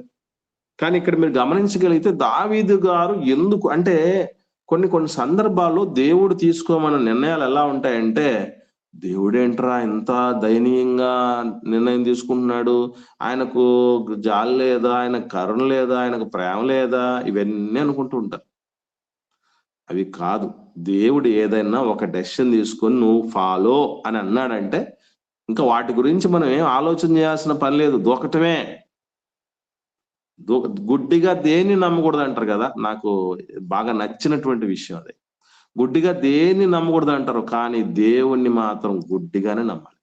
కానీ ఇక్కడ మీరు గమనించగలిగితే దావీదు గారు ఎందుకు అంటే, కొన్ని సందర్భాల్లో దేవుడు తీసుకోమన్న నిర్ణయాలు ఎలా ఉంటాయంటే, దేవుడేంట్రా ఇంత దయనీయంగా నిర్ణయం తీసుకుంటున్నాడు, ఆయనకు జాలి లేదా, ఆయనకు కరుణ లేదా, ఆయనకు ప్రేమ లేదా, ఇవన్నీ అనుకుంటూ ఉంటారు. అవి కాదు. దేవుడు ఏదైనా ఒక డెసిషన్ తీసుకొని నువ్వు ఫాలో అని అన్నాడంటే ఇంకా వాటి గురించి మనం ఏం ఆలోచన చేయాల్సిన పని లేదు, దూకటమే. గుడ్డిగా దేన్ని నమ్మకూడదు అంటారు కదా, నాకు బాగా నచ్చినటువంటి విషయం అది. గుడ్డిగా దేన్ని నమ్మకూడదు అంటారు, కానీ దేవుణ్ణి మాత్రం గుడ్డిగానే నమ్మాలి.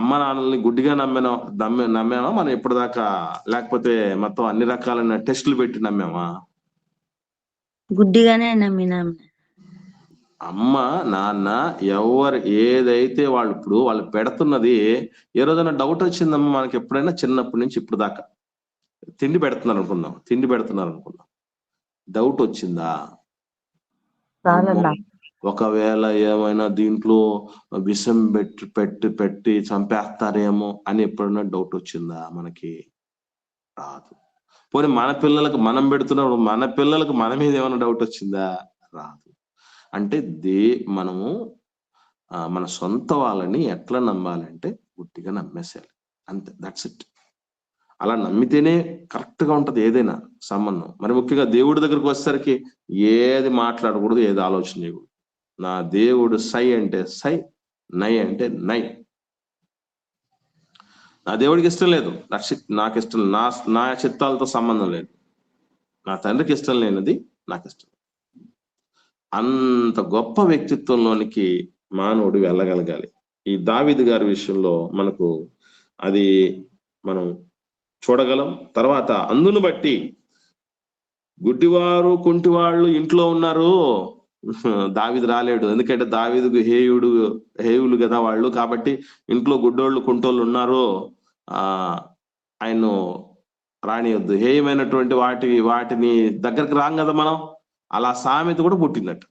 అమ్మ నాన్నల్ని గుడ్డిగా నమ్మామా మనం ఇప్పటిదాకా? లేకపోతే మొత్తం అన్ని రకాలైన టెస్టులు పెట్టి నమ్మామా?
గుడ్డిగానే నమ్మినాం.
అమ్మ నాన్న ఎవరు ఏదైతే వాళ్ళు పెడుతున్నది, ఏ రోజైనా డౌట్ వచ్చిందమ్మా మనకి ఎప్పుడైనా? చిన్నప్పటి నుంచి ఇప్పుడు దాకా తిండి పెడుతున్నారు అనుకుందాం, డౌట్ వచ్చిందా? ఒకవేళ ఏమైనా దీంట్లో విషం పెట్టి చంపేస్తారేమో అని ఎప్పుడైనా డౌట్ వచ్చిందా మనకి? రాదు. పోనీ మన పిల్లలకు మనం పెడుతున్నప్పుడు మన పిల్లలకు మన మీద ఏమైనా డౌట్ వచ్చిందా? రాదు. అంటే మనము మన సొంత వాళ్ళని ఎట్లా నమ్మాలంటే గుడ్డిగా నమ్మేసేయాలి, అంతే. That's it. అలా నమ్మితేనే కరెక్ట్ గా ఉంటది ఏదైనా సంబంధం. మరి ముఖ్యంగా దేవుడి దగ్గరకు వచ్చేసరికి ఏది మాట్లాడకూడదు, ఏది ఆలోచన చేయకూడదు. నా దేవుడు సై అంటే సై, నై అంటే నై. నా దేవుడికి ఇష్టం లేదు, నాకు ఇష్టం, నా చిత్తాలతో సంబంధం లేదు. నా తండ్రికి ఇష్టం లేనిది నాకు ఇష్టం. అంత గొప్ప వ్యక్తిత్వంలోనికి మానవుడు వెళ్ళగలగాలి. ఈ దావీదు గారి విషయంలో మనకు అది మనం చూడగలం. తర్వాత అందును బట్టి గుడ్డివారు కుంటివాళ్ళు ఇంట్లో ఉన్నారు, దావీదు రాలేడు. ఎందుకంటే దావీదుకు హేయులు కదా వాళ్ళు, కాబట్టి ఇంట్లో గుడ్డోళ్ళు కుంటోళ్ళు ఉన్నారు, ఆయన్ను రానియొద్దు, హేయమైనటువంటి వాటిని దగ్గరికి రాం కదా మనం. అలా సామెత కూడా పుట్టిందట.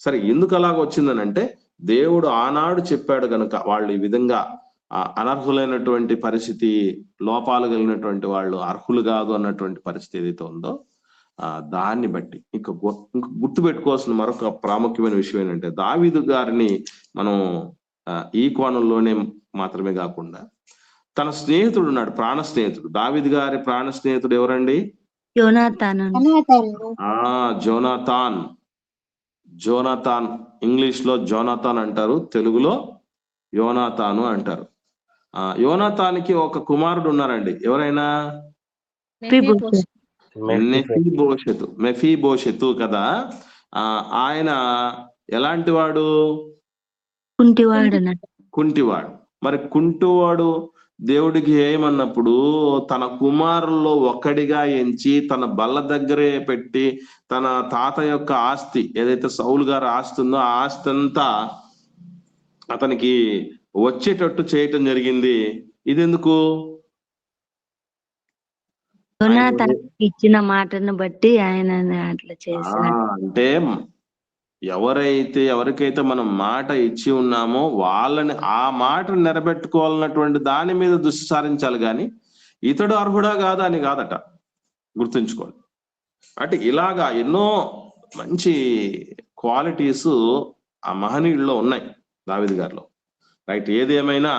సరే, ఎందుకు అలాగ వచ్చిందని అంటే, దేవుడు ఆనాడు చెప్పాడు కనుక వాళ్ళు ఈ విధంగా అనర్హులైనటువంటి పరిస్థితి, లోపాలు కలిగినటువంటి వాళ్ళు అర్హులు కాదు అన్నటువంటి పరిస్థితి ఏదైతే ఉందో దాన్ని బట్టి ఇంకా గుర్తు పెట్టుకోవాల్సిన మరొక ప్రాముఖ్యమైన విషయం ఏంటంటే, దావీదు గారిని మనం ఈ కోణంలోనే మాత్రమే కాకుండా తన స్నేహితుడు ఉన్నాడు, ప్రాణ స్నేహితుడు. దావీదు గారి ప్రాణ స్నేహితుడు ఎవరండి? జోనాథాన్. ఇంగ్లీష్ లో జోనాథాన్ అంటారు, తెలుగులో యోనాతాను అంటారు. యోనాతానికి ఒక కుమారుడు ఉన్నారండి. ఎవరైనా? మెఫీబోషెతు కదా. ఆయన ఎలాంటి వాడు? కుంటివాడు. మరి కుంటివాడు దేవుడికి ఏమన్నప్పుడు తన కుమారుల్లో ఒక్కడిగా ఎంచి తన బల్ల దగ్గరే పెట్టి తన తాత యొక్క ఆస్తి ఏదైతే సౌలు గారి ఆస్తి ఉందో ఆ ఆస్తి అంతా అతనికి వచ్చేటట్టు చేయటం జరిగింది. ఇదెందుకు?
ఇచ్చిన మాటను బట్టి ఆయన అట్లా చేశాడు.
అంటే ఎవరికైతే మనం మాట ఇచ్చి ఉన్నామో వాళ్ళని ఆ మాట నిలబెట్టుకోవాలన్నటువంటి దాని మీద దృష్టి సారించాలి, కానీ ఇతడు అర్హుడా కాదా అని కాదట. గుర్తుంచుకోండి. అంటే ఇలాగా ఎన్నో మంచి క్వాలిటీస్ ఆ మహనీయుల్లో ఉన్నాయి దావీదు గారిలో. రైట్. ఏది ఏమైనా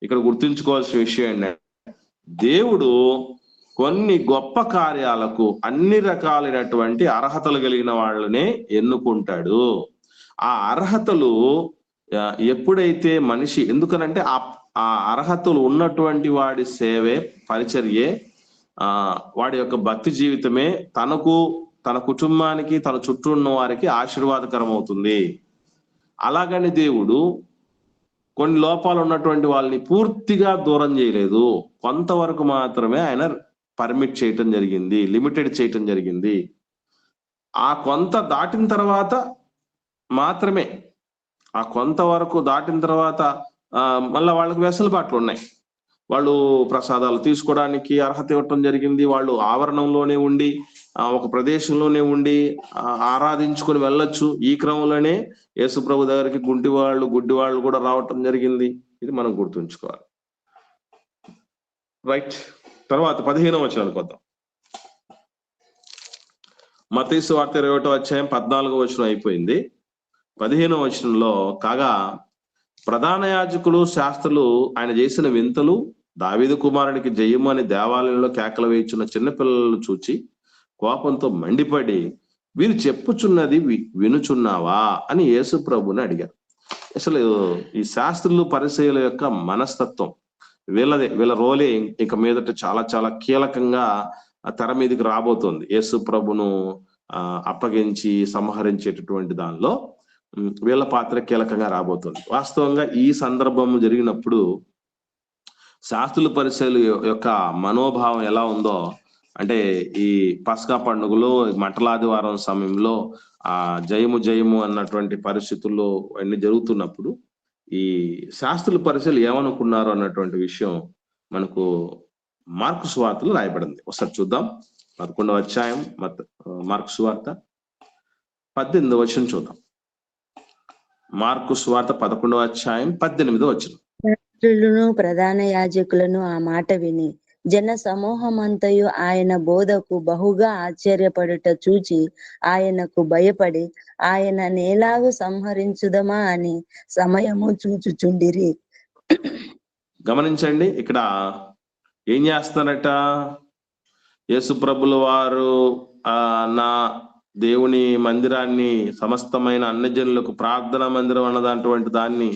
ఇక్కడ గుర్తుంచుకోవాల్సిన విషయం ఏంటంటే దేవుడు కొన్ని గొప్ప కార్యాలకు అన్ని రకాలైనటువంటి అర్హతలు కలిగిన వాళ్ళనే ఎన్నుకుంటాడు. ఆ అర్హతలు ఎప్పుడైతే మనిషి, ఎందుకనంటే ఆ అర్హతలు ఉన్నటువంటి వాడి సేవే, పరిచర్యే, వాడి యొక్క భక్తి జీవితమే తనకు, తన కుటుంబానికి, తన చుట్టూ ఉన్న వారికి ఆశీర్వాదకరం అవుతుంది. అలాగని దేవుడు కొన్ని లోపాలు ఉన్నటువంటి వాళ్ళని పూర్తిగా దూరం చేయలేదు. కొంతవరకు మాత్రమే ఆయన పర్మిట్ చేయటం జరిగింది, లిమిటెడ్ చేయటం జరిగింది. ఆ కొంత దాటిన తర్వాత మాత్రమే, ఆ కొంతవరకు దాటిన తర్వాత మళ్ళీ వాళ్ళకి వెసులుబాట్లు ఉన్నాయి. వాళ్ళు ప్రసాదాలు తీసుకోవడానికి అర్హత ఇవ్వటం జరిగింది. వాళ్ళు ఆవరణంలోనే ఉండి ఒక ప్రదేశంలోనే ఉండి ఆరాధించుకొని వెళ్ళొచ్చు. ఈ క్రమంలోనే యేసు ప్రభు దగ్గరికి గుడ్డి వాళ్ళు కూడా రావటం జరిగింది. ఇది మనం గుర్తుంచుకోవాలి. రైట్. తర్వాత 15వ వచనానికి వద్దాం. మత్తయి సువార్త 21వ అధ్యాయం 14వ వచనం అయిపోయింది. 15వ వచనంలో, కాగా ప్రధాన యాజకులు శాస్త్రులు ఆయన చేసిన వింతలు, దావీదు కుమారునికి జయము అని దేవాలయంలో కేకలు వేయుచున్న చిన్నపిల్లలను చూచి కోపంతో మండిపడి, వీరు చెప్పుచున్నది వినుచున్నావా అని యేసు ప్రభుని అడిగారు. అసలు ఈ శాస్త్రులు పరిసయ్యుల యొక్క మనస్తత్వం వీళ్ళ రోలే ఇక మీదట చాలా చాలా కీలకంగా తెర మీదకి రాబోతోంది. యేసు ప్రభును అప్పగించి సంహరించేటటువంటి దానిలో వీళ్ళ పాత్ర కీలకంగా రాబోతుంది. వాస్తవంగా ఈ సందర్భం జరిగినప్పుడు శాస్త్రుల పరిసయ్యుల యొక్క మనోభావం ఎలా ఉందో అంటే, ఈ పస్కా పండుగలో మంటలాదివారం సమయంలో జయము అన్నటువంటి పరిస్థితుల్లో అన్ని జరుగుతున్నప్పుడు ఈ శాస్త్రుల పరిసయ్యులు ఏమనుకున్నారు అన్నటువంటి విషయం మనకు మార్కు సువార్తలో రాయబడింది. ఒకసారి చూద్దాం. 11వ అధ్యాయం మార్కు సువార్త 18వ వచనం చూద్దాం. మార్కు సువార్త 11వ అధ్యాయం 18వ వచనం.
శాస్త్రులను ప్రధాన యాజకులను ఆ మాట విని జన సమూహమంతయు ఆయన బోధకు బహుగా ఆశ్చర్యపడుట చూచి ఆయనకు భయపడి ఆయన నేలాగు సంహరించుదమా అని సమయము చూచుచుండిరి.
గమనించండి, ఇక్కడ ఏం చేస్తారట? యేసు ప్రభుల వారు నా దేవుని మందిరాన్ని సమస్తమైన అన్యజనులకు ప్రార్థనా మందిరం అన్నదాటువంటి దాన్ని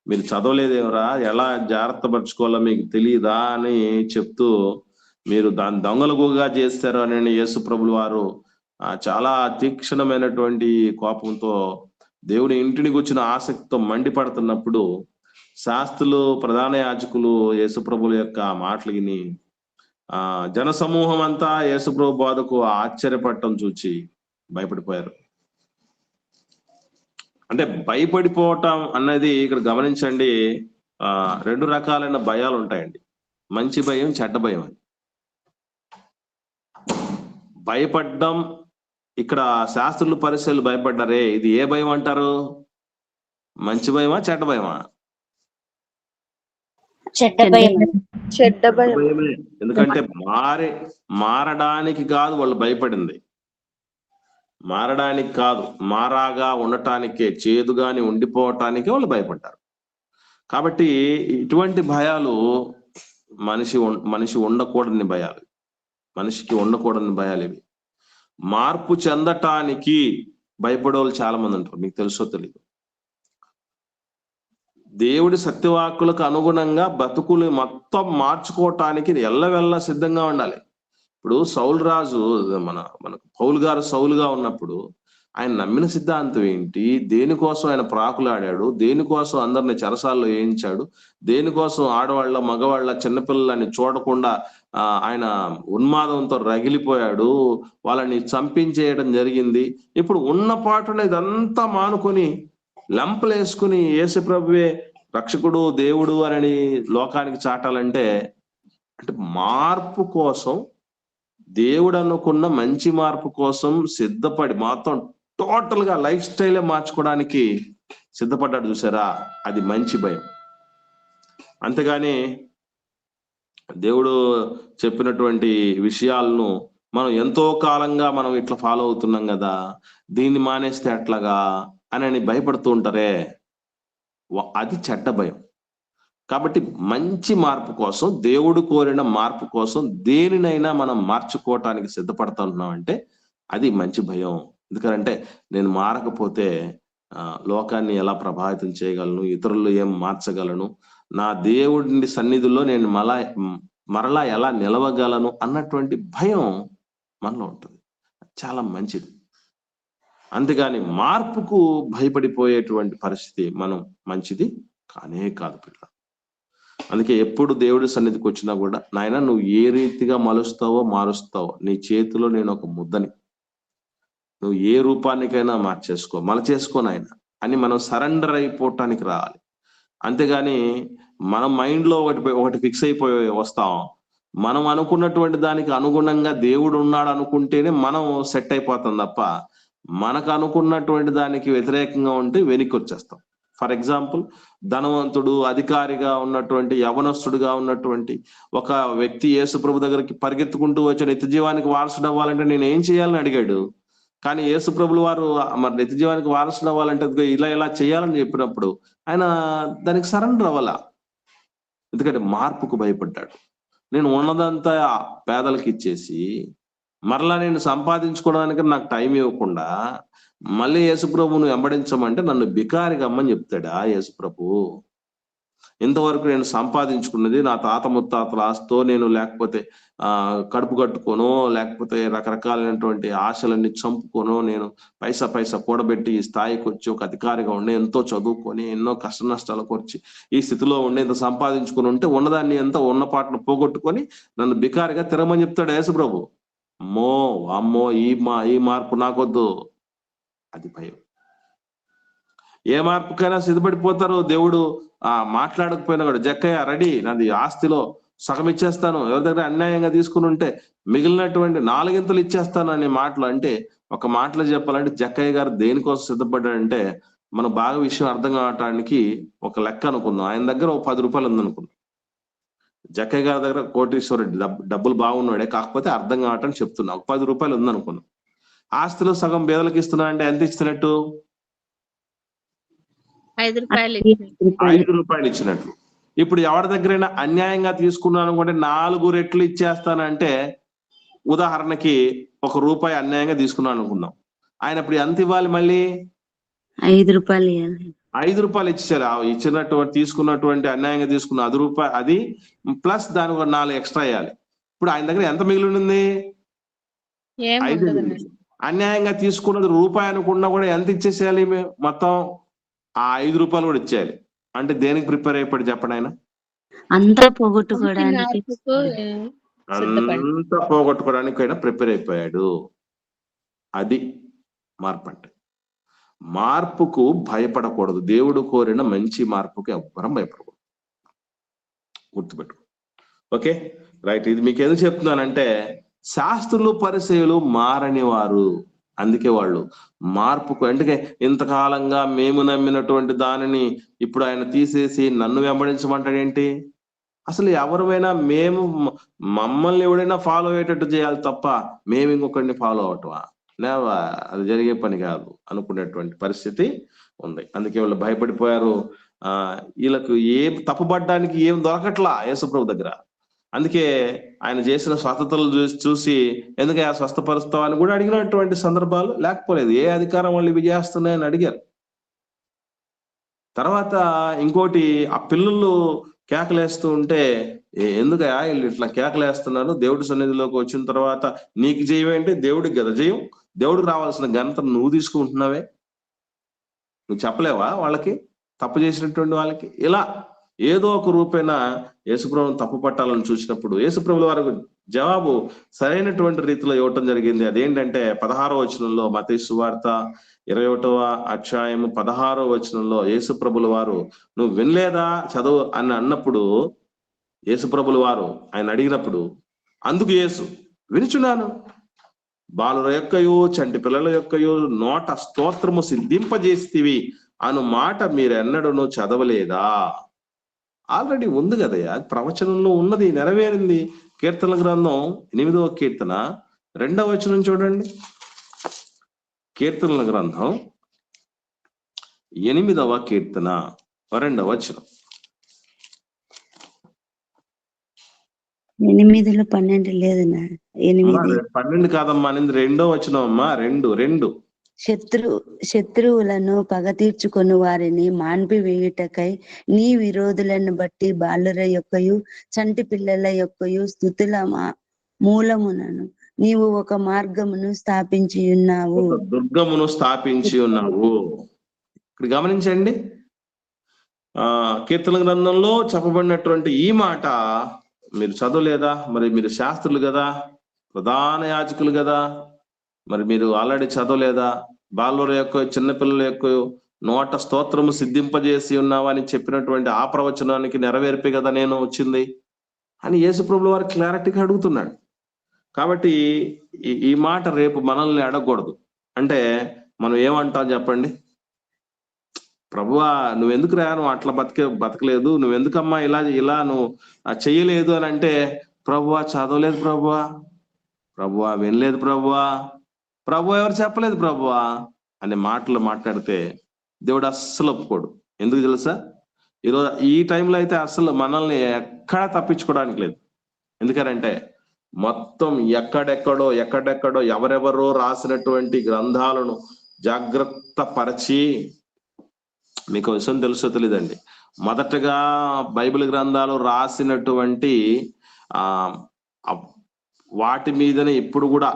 మీరు చదవలేదేమరా, ఎలా జాగ్రత్త పరచుకోవాలో మీకు తెలియదా అని చెప్తూ మీరు దాన్ని దొంగలుగా చేస్తారు అని యేసు ప్రభుల వారు చాలా తీక్షణమైనటువంటి కోపంతో దేవుని ఇంటిని కూర్చున్న ఆసక్తితో మండిపడుతున్నప్పుడు శాస్త్రులు ప్రధాన యాజకులు యేసు ప్రభుల యొక్క మాటలు విని జన సమూహం అంతా యేసు ప్రభు బోధకు ఆశ్చర్యపడటం చూచి భయపడిపోయారు. అంటే భయపడిపోవటం అన్నది ఇక్కడ గమనించండి, రెండు రకాలైన భయాలు ఉంటాయండి. మంచి భయం, చెడ్డ భయం అని. భయపడ్డం, ఇక్కడ శాస్త్రులు పరిశీలు భయపడ్డారే, ఇది ఏ భయం అంటారు? మంచి భయమా, చెడ్డ భయమా? భయమే. ఎందుకంటే మారడానికి కాదు వాళ్ళు భయపడింది, మారడానికి కాదు, మారాగా ఉండటానికే, చేదుగాని ఉండిపోవటానికే వాళ్ళు భయపడ్డారు. కాబట్టి ఇటువంటి భయాలు మనిషి ఉండకూడని భయాలు, మనిషికి ఉండకూడని భయాలు ఇవి. మార్పు చెందటానికి భయపడే వాళ్ళు చాలా మంది ఉంటారు, మీకు తెలుసో తెలీదు. దేవుడి సత్యవాక్కులకు అనుగుణంగా బతుకులు మొత్తం మార్చుకోవటానికి ఎల్లవెల్ల సిద్ధంగా ఉండాలి. ఇప్పుడు సౌలు రాజు మనకు పౌలు గారు సౌలుగా ఉన్నప్పుడు ఆయన నమ్మిన సిద్ధాంతం ఏంటి, దేనికోసం ఆయన ప్రాకులాడాడు, దేనికోసం అందరిని చెరసాల్లో వేయించాడు, దేనికోసం ఆడవాళ్ళ మగవాళ్ళ చిన్నపిల్లలని చూడకుండా ఆయన ఉన్మాదంతో రగిలిపోయాడు, వాళ్ళని చంపించేయడం జరిగింది. ఇప్పుడు ఉన్న పాటున ఇదంతా మానుకొని లెంపలేసుకుని యేసు ప్రభువే రక్షకుడు దేవుడు అని లోకానికి చాటాలంటే, అంటే మార్పు కోసం, దేవుడు అనుకున్న మంచి మార్పు కోసం సిద్ధపడి మొత్తం టోటల్ గా లైఫ్ స్టైలే మార్చుకోవడానికి సిద్ధపడ్డాడు చూసారా, అది మంచి భయం. అంతేగాని దేవుడు చెప్పినటువంటి విషయాలను మనం ఎంతో కాలంగా మనం ఇట్లా ఫాలో అవుతున్నాం కదా, దీన్ని మానేస్తే అట్లాగా అని భయపడుతూ ఉంటారే, అది చెడ్డ భయం. కాబట్టి మంచి మార్పు కోసం, దేవుడు కోరిన మార్పు కోసం దేనినైనా మనం మార్చుకోవటానికి సిద్ధపడుతున్నాం అంటే అది మంచి భయం. ఎందుకంటే నేను మారకపోతే లోకాన్ని ఎలా ప్రభావితం చేయగలను, ఇతరులు ఏం మార్చగలను, నా దేవుడి సన్నిధిలో నేను మరలా ఎలా నిలవగలను అన్నటువంటి భయం మనలో ఉంటుంది. చాలా మంచిది. అంతేగాని మార్పుకు భయపడిపోయేటువంటి పరిస్థితి మనం మంచిది కానే కాదు పిల్ల. అందుకే ఎప్పుడు దేవుడి సన్నిధికి వచ్చినా కూడా, నాయన నువ్వు ఏ రీతిగా మలుస్తావో మారుస్తావో, నీ చేతిలో నేను ఒక ముద్దని, నువ్వు ఏ రూపానికైనా మార్చేసుకో, మలచేసుకో నాయన అని మనం సరెండర్ అయిపోవటానికి రావాలి. అంతేగాని మన మైండ్ లో ఒకటి ఫిక్స్ అయిపోయి వస్తాం. మనం అనుకున్నటువంటి దానికి అనుగుణంగా దేవుడు ఉన్నాడు అనుకుంటేనే మనం సెట్ అయిపోతాం తప్ప, మనకు అనుకున్నటువంటి దానికి వ్యతిరేకంగా ఉంటే వెనక్కి వచ్చేస్తాం. ఫర్ ఎగ్జాంపుల్, ధనవంతుడు, అధికారిగా ఉన్నటువంటి, యవనస్తుడుగా ఉన్నటువంటి ఒక వ్యక్తి యేసు ప్రభు దగ్గరికి పరిగెత్తుకుంటూ వచ్చి నిత్య జీవానికి వారసుడు అవ్వాలంటే నేను ఏం చేయాలని అడిగాడు. కానీ యేసు ప్రభులు వారు మరి నిత్య జీవానికి వారసుడు అవ్వాలంటే ఇలా చేయాలని చెప్పినప్పుడు ఆయన దానికి సరెండర్ అవ్వాలా. ఎందుకంటే మార్పుకు భయపడ్డాడు. నేను ఉన్నదంతా పేదలకు ఇచ్చేసి మరలా నేను సంపాదించుకోవడానికి నాకు టైం ఇవ్వకుండా మళ్ళీ యేసుప్రభును వెంబడించమంటే నన్ను బికారిగా అమ్మని చెప్తాడా యేసుప్రభు? ఇంతవరకు నేను సంపాదించుకున్నది నా తాత ముత్తాతల ఆస్తో, నేను లేకపోతే కడుపు కట్టుకోనో, లేకపోతే రకరకాలైనటువంటి ఆశలన్నీ చంపుకోనో, నేను పైసా కూడబెట్టి ఈ స్థాయికి వచ్చి ఒక అధికారిగా ఉండి ఎంతో చదువుకొని ఎన్నో కష్ట నష్టాలకు వచ్చి ఈ స్థితిలో ఉండి ఇంత సంపాదించుకుని ఉంటే ఉన్నదాన్ని ఎంత ఉన్న పాటను పోగొట్టుకొని నన్ను బికారిగా తిరగమని చెప్తాడు యేసుప్రభు. అమ్మో ఈ మార్పు నాకొద్దు. అది భయం. ఏ మార్పుకైనా సిద్ధపడిపోతారు. దేవుడు మాట్లాడకపోయినా కూడా, జక్కయ్య రెడీ, నాది ఆస్తిలో సగం ఇచ్చేస్తాను, ఎవరి దగ్గర అన్యాయంగా తీసుకుని ఉంటే మిగిలినటువంటి 4 ఇచ్చేస్తాను అనే మాటలు. అంటే ఒక మాటలో చెప్పాలంటే జక్కయ్య గారు దేనికోసం సిద్ధపడ్డాడంటే, మనం బాగా విషయం అర్థం కావటానికి ఒక లెక్క అనుకుందాం. ఆయన దగ్గర ఒక 10 రూపాయలు ఉందనుకుందాం. జక్కయ్య గారి దగ్గర కోటీశ్వరుడు, డబ్బులు బాగున్నాడే, కాకపోతే అర్థం కావటానికి చెప్తున్నా. ఒక 10 రూపాయలు ఉందనుకుందాం. ఆస్తిలో సగం బేదలకు ఇస్తున్నా అంటే ఎంత ఇస్తున్నట్టు?
5 రూపాయలు
5 రూపాయలు ఇచ్చినట్లు. ఇప్పుడు ఎవరి దగ్గరైనా అన్యాయంగా తీసుకున్నాను అనుకుంటే 4 రెట్లు ఇచ్చేస్తానంటే, ఉదాహరణకి 1 రూపాయి అన్యాయంగా తీసుకున్నాను అనుకుందాం. ఆయన ఇప్పుడు ఎంత ఇవ్వాలి? మళ్ళీ
5 రూపాయలు ఇవ్వాలి.
5 రూపాయలు ఇచ్చారు. ఇచ్చినటువంటి తీసుకున్నటువంటి అన్యాయంగా తీసుకున్న 10 రూపాయలు, అది ప్లస్ దానికి 4 ఎక్స్ట్రా వేయాలి. ఇప్పుడు ఆయన దగ్గర ఎంత మిగిలి ఉంది? 5. అన్యాయంగా తీసుకున్నది రూపాయి అనుకున్నా కూడా ఎంత ఇచ్చేసేయాలి? మొత్తం ఆ 5 రూపాయలు కూడా ఇచ్చేయాలి. అంటే దేనికి ప్రిపేర్ అయిపోయి చెప్పండి ఆయన?
అంతా పోగొట్టుకోవడానికి,
అంతా పోగొట్టుకోవడానికి ఆయన ప్రిపేర్ అయిపోయాడు. అది మార్పు అంటే. మార్పుకు భయపడకూడదు. దేవుడు కోరిన మంచి మార్పుకి ఎవ్వరం భయపడకూడదు. గుర్తుపెట్టుకో. Okay, right. ఇది మీకు ఎందుకు చెప్తున్నానంటే, శాస్త్రులు పరిసయ్యులు మారని వారు. అందుకే వాళ్ళు మార్పుకు, అంటే ఇంతకాలంగా మేము నమ్మినటువంటి దానిని ఇప్పుడు ఆయన తీసేసి నన్ను వెంబడించమంటాడేంటి? అసలు ఎవరైనా మమ్మల్ని ఎవడైనా ఫాలో అయ్యేటట్టు చేయాలి తప్ప మేము ఇంకొకరిని ఫాలో అవటమా? అది జరిగే పని కాదు అనుకునేటువంటి పరిస్థితి ఉంది. అందుకే వాళ్ళు భయపడిపోయారు. వీళ్ళకు ఏం తప్పుపడడానికి ఏం దొరకట్లా యేసుప్రభు దగ్గర. అందుకే ఆయన చేసిన స్వస్థతలు చూసి ఎందుకు ఆ స్వస్థపరుస్తావు అని కూడా అడిగినటువంటి సందర్భాలు లేకపోలేదు. ఏ అధికారం వాళ్ళు ఇవి చేస్తున్నాయని అడిగారు. తర్వాత ఇంకోటి, ఆ పిల్లలు కేకలేస్తూ ఉంటే ఎందుకయా వీళ్ళు ఇట్లా కేకలేస్తున్నారు? దేవుడి సన్నిధిలోకి వచ్చిన తర్వాత నీకు జయం ఏంటి? దేవుడికి కదా జయం. దేవుడికి రావాల్సిన ఘనత నువ్వు తీసుకుంటున్నావే. నువ్వు చెప్పలేవా వాళ్ళకి, తప్పు చేసినటువంటి వాళ్ళకి? ఇలా ఏదో ఒక రూపేణ యేసుప్రభుని తప్పు పట్టాలని చూసినప్పుడు యేసుప్రభుల వారికి జవాబు సరైనటువంటి రీతిలో ఇవ్వటం జరిగింది. అదేంటంటే 16వ వచనంలో, మత్తయి సువార్త 21వ అధ్యాయము 16వ వచనంలో యేసుప్రభుల వారు నువ్వు వినలేదా చదువు అని అన్నప్పుడు, యేసుప్రభుల వారు ఆయన అడిగినప్పుడు, అందుకు యేసు వినుచున్నాను, బాలుల యొక్కయు చంటి పిల్లల యొక్కయు నోట స్తోత్రము సిద్ధింపజేస్తివి అను మాట మీరెన్నడూ చదవలేదా? ఆల్రెడీ ఉంది కదయ్యా, ప్రవచనంలో ఉన్నది, నెరవేరింది. కీర్తనల గ్రంథం 8వ కీర్తన 2వ వచనం చూడండి. కీర్తనల గ్రంథం 8వ కీర్తన 2వ వచనం.
8లో 12 లేదన్నా. 8
12 కాదమ్మా, అనేది 2వ వచనం అమ్మా. 2
శత్రువులను పగ తీర్చుకొని వారిని మాన్పివేయుటకై నీ విరోధులను బట్టి బాలుర యొక్కయు చంటి పిల్లల యొక్కయు స్తుతుల మూలమునను నీవు ఒక మార్గమును స్థాపించి ఉన్నావు,
దుర్గమును స్థాపించి ఉన్నావు. ఇక్కడ గమనించండి, కీర్తన గ్రంథంలో చెప్పబడినటువంటి ఈ మాట మీరు చదవలేదా? మరి మీరు శాస్త్రులు కదా, ప్రధాన యాజకులు కదా, మరి మీరు ఆల్రెడీ చదవలేదా? బాలుర యొక్క చిన్నపిల్లల యొక్క నోట స్తోత్రము సిద్ధింపజేసి ఉన్నావా అని చెప్పినటువంటి ఆ ప్రవచనానికి నెరవేర్పే కదా నేను వచ్చింది అని యేసుప్రభుల వారు క్లారిటీగా అడుగుతున్నాడు. కాబట్టి ఈ మాట రేపు మనల్ని అడగకూడదు. అంటే మనం ఏమంటాం చెప్పండి? ప్రభువా నువ్వెందుకు రా, నువ్వు అట్లా బతకలేదు, నువ్వెందుకమ్మా ఇలా నువ్వు చెయ్యలేదు అని అంటే, ప్రభువా చదవలేదు ప్రభువా వినలేదు ప్రభువా ఎవరు చెప్పలేదు ప్రభువా అనే మాటలు మాట్లాడితే దేవుడు అస్సలు ఒప్పుకోడు. ఎందుకు తెలుసా? ఈరోజు ఈ టైంలో అయితే అస్సలు మనల్ని ఎక్కడా తప్పించుకోవడానికి లేదు. ఎందుకంటే మొత్తం ఎక్కడెక్కడో ఎవరెవరో రాసినటువంటి గ్రంథాలను జాగ్రత్త పరిచి, మీకు విషయం తెలుసో తెలియదండి, మొదటగా బైబిల్ గ్రంథాలు రాసినటువంటి వాటి మీదనే ఇప్పుడు కూడా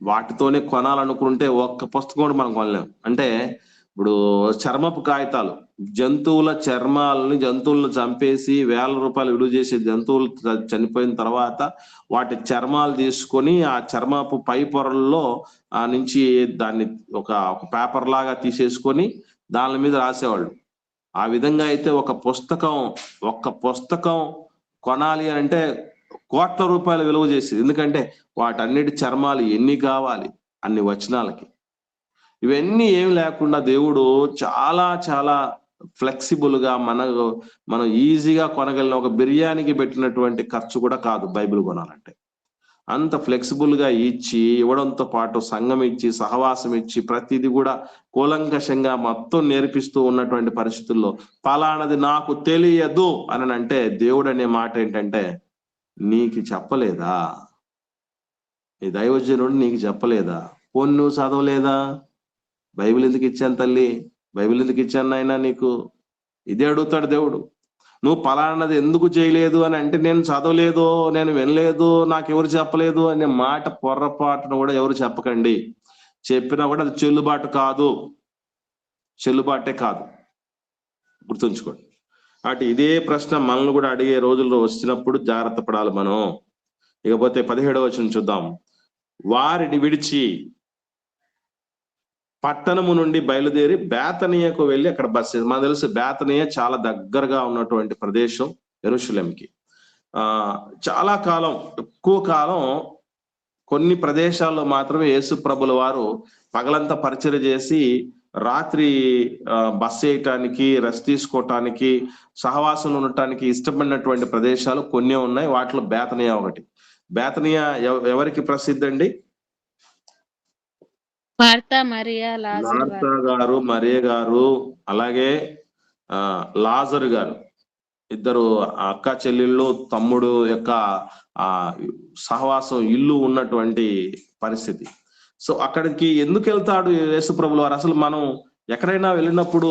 వాటితోనే కొనాలనుకుంటే ఒక్క పుస్తకం కూడా మనం కొనలేం. అంటే ఇప్పుడు చర్మపు కాగితాలు, జంతువుల జంతువులను చంపేసి వేల రూపాయలు విలువ చేసే జంతువులు చనిపోయిన తర్వాత వాటి చర్మాలు తీసుకొని ఆ చర్మపు పై పొరల్లో నుంచి దాన్ని ఒక పేపర్ లాగా తీసేసుకొని దాని మీద రాసేవాళ్ళు. ఆ విధంగా అయితే ఒక్క పుస్తకం కొనాలి అంటే కోట్ల రూపాయలు విలువ చేసేది. ఎందుకంటే వాటన్నిటి చర్మాలు ఎన్ని కావాలి అన్ని వచనాలకి. ఇవన్నీ ఏమి లేకుండా దేవుడు చాలా ఫ్లెక్సిబుల్ గా మనం ఈజీగా కొనగలిగిన ఒక బిర్యానీకి పెట్టినటువంటి ఖర్చు కూడా కాదు బైబిల్ కొనాలంటే. అంత ఫ్లెక్సిబుల్ గా ఇవ్వడంతో పాటు సంఘం ఇచ్చి, సహవాసం ఇచ్చి, ప్రతిదీ కూడా కూలంకషంగా మొత్తం నేర్పిస్తూ ఉన్నటువంటి పరిస్థితుల్లో పలానది నాకు తెలియదు అని అంటే దేవుడు అనే మాట ఏంటంటే, నీకు చెప్పలేదా? ఈ దైవజనుడు నీకు చెప్పలేదా? పోనీ నువ్వు చదవలేదా? బైబిల్ ఎందుకు ఇచ్చాను తల్లి, బైబిల్ ఎందుకు ఇచ్చాను నాయనా నీకు? ఇదే అడుగుతాడు దేవుడు. నువ్వు పలానది ఎందుకు చేయలేదు అని అంటే, నేను చదవలేదు, నేను వినలేదు, నాకు ఎవరు చెప్పలేదు అనే మాట పొర్రపాటును కూడా ఎవరు చెప్పకండి. చెప్పినా కూడా అది చెల్లుబాటే కాదు, గుర్తుంచుకోండి. అటు ఇదే ప్రశ్న మనల్ని కూడా అడిగే రోజుల్లో వచ్చినప్పుడు జాగ్రత్త పడాలి మనం. ఇకపోతే 17వ వచనం చూద్దాం. వారిని విడిచి పట్టణము నుండి బయలుదేరి బేతనియకు వెళ్ళి అక్కడ బస్సు. మనకు తెలుసు బేతనియ చాలా దగ్గరగా ఉన్నటువంటి ప్రదేశం యెరూషలేంకి. చాలా కాలం, ఎక్కువ కాలం కొన్ని ప్రదేశాల్లో మాత్రమే యేసు ప్రభుల వారు పగలంతా పరిచర్య చేసి రాత్రి బస్ చేయటానికి, రెస్ట్ తీసుకోవటానికి, సహవాసంలో ఉండటానికి ఇష్టపడినటువంటి ప్రదేశాలు కొన్ని ఉన్నాయి. వాటిలో బేతనియా ఒకటి. బేతనియా ఎవరికి ప్రసిద్ధి అండి?
మార్తా గారు,
మరియ గారు, అలాగే లాజరు గారు, ఇద్దరు అక్క చెల్లెళ్ళు, తమ్ముడు యొక్క సహవాసం ఇల్లు ఉన్నటువంటి పరిస్థితి. సో అక్కడికి ఎందుకు వెళ్తాడు యేసు ప్రభుల వారు? అసలు మనం ఎక్కడైనా వెళ్ళినప్పుడు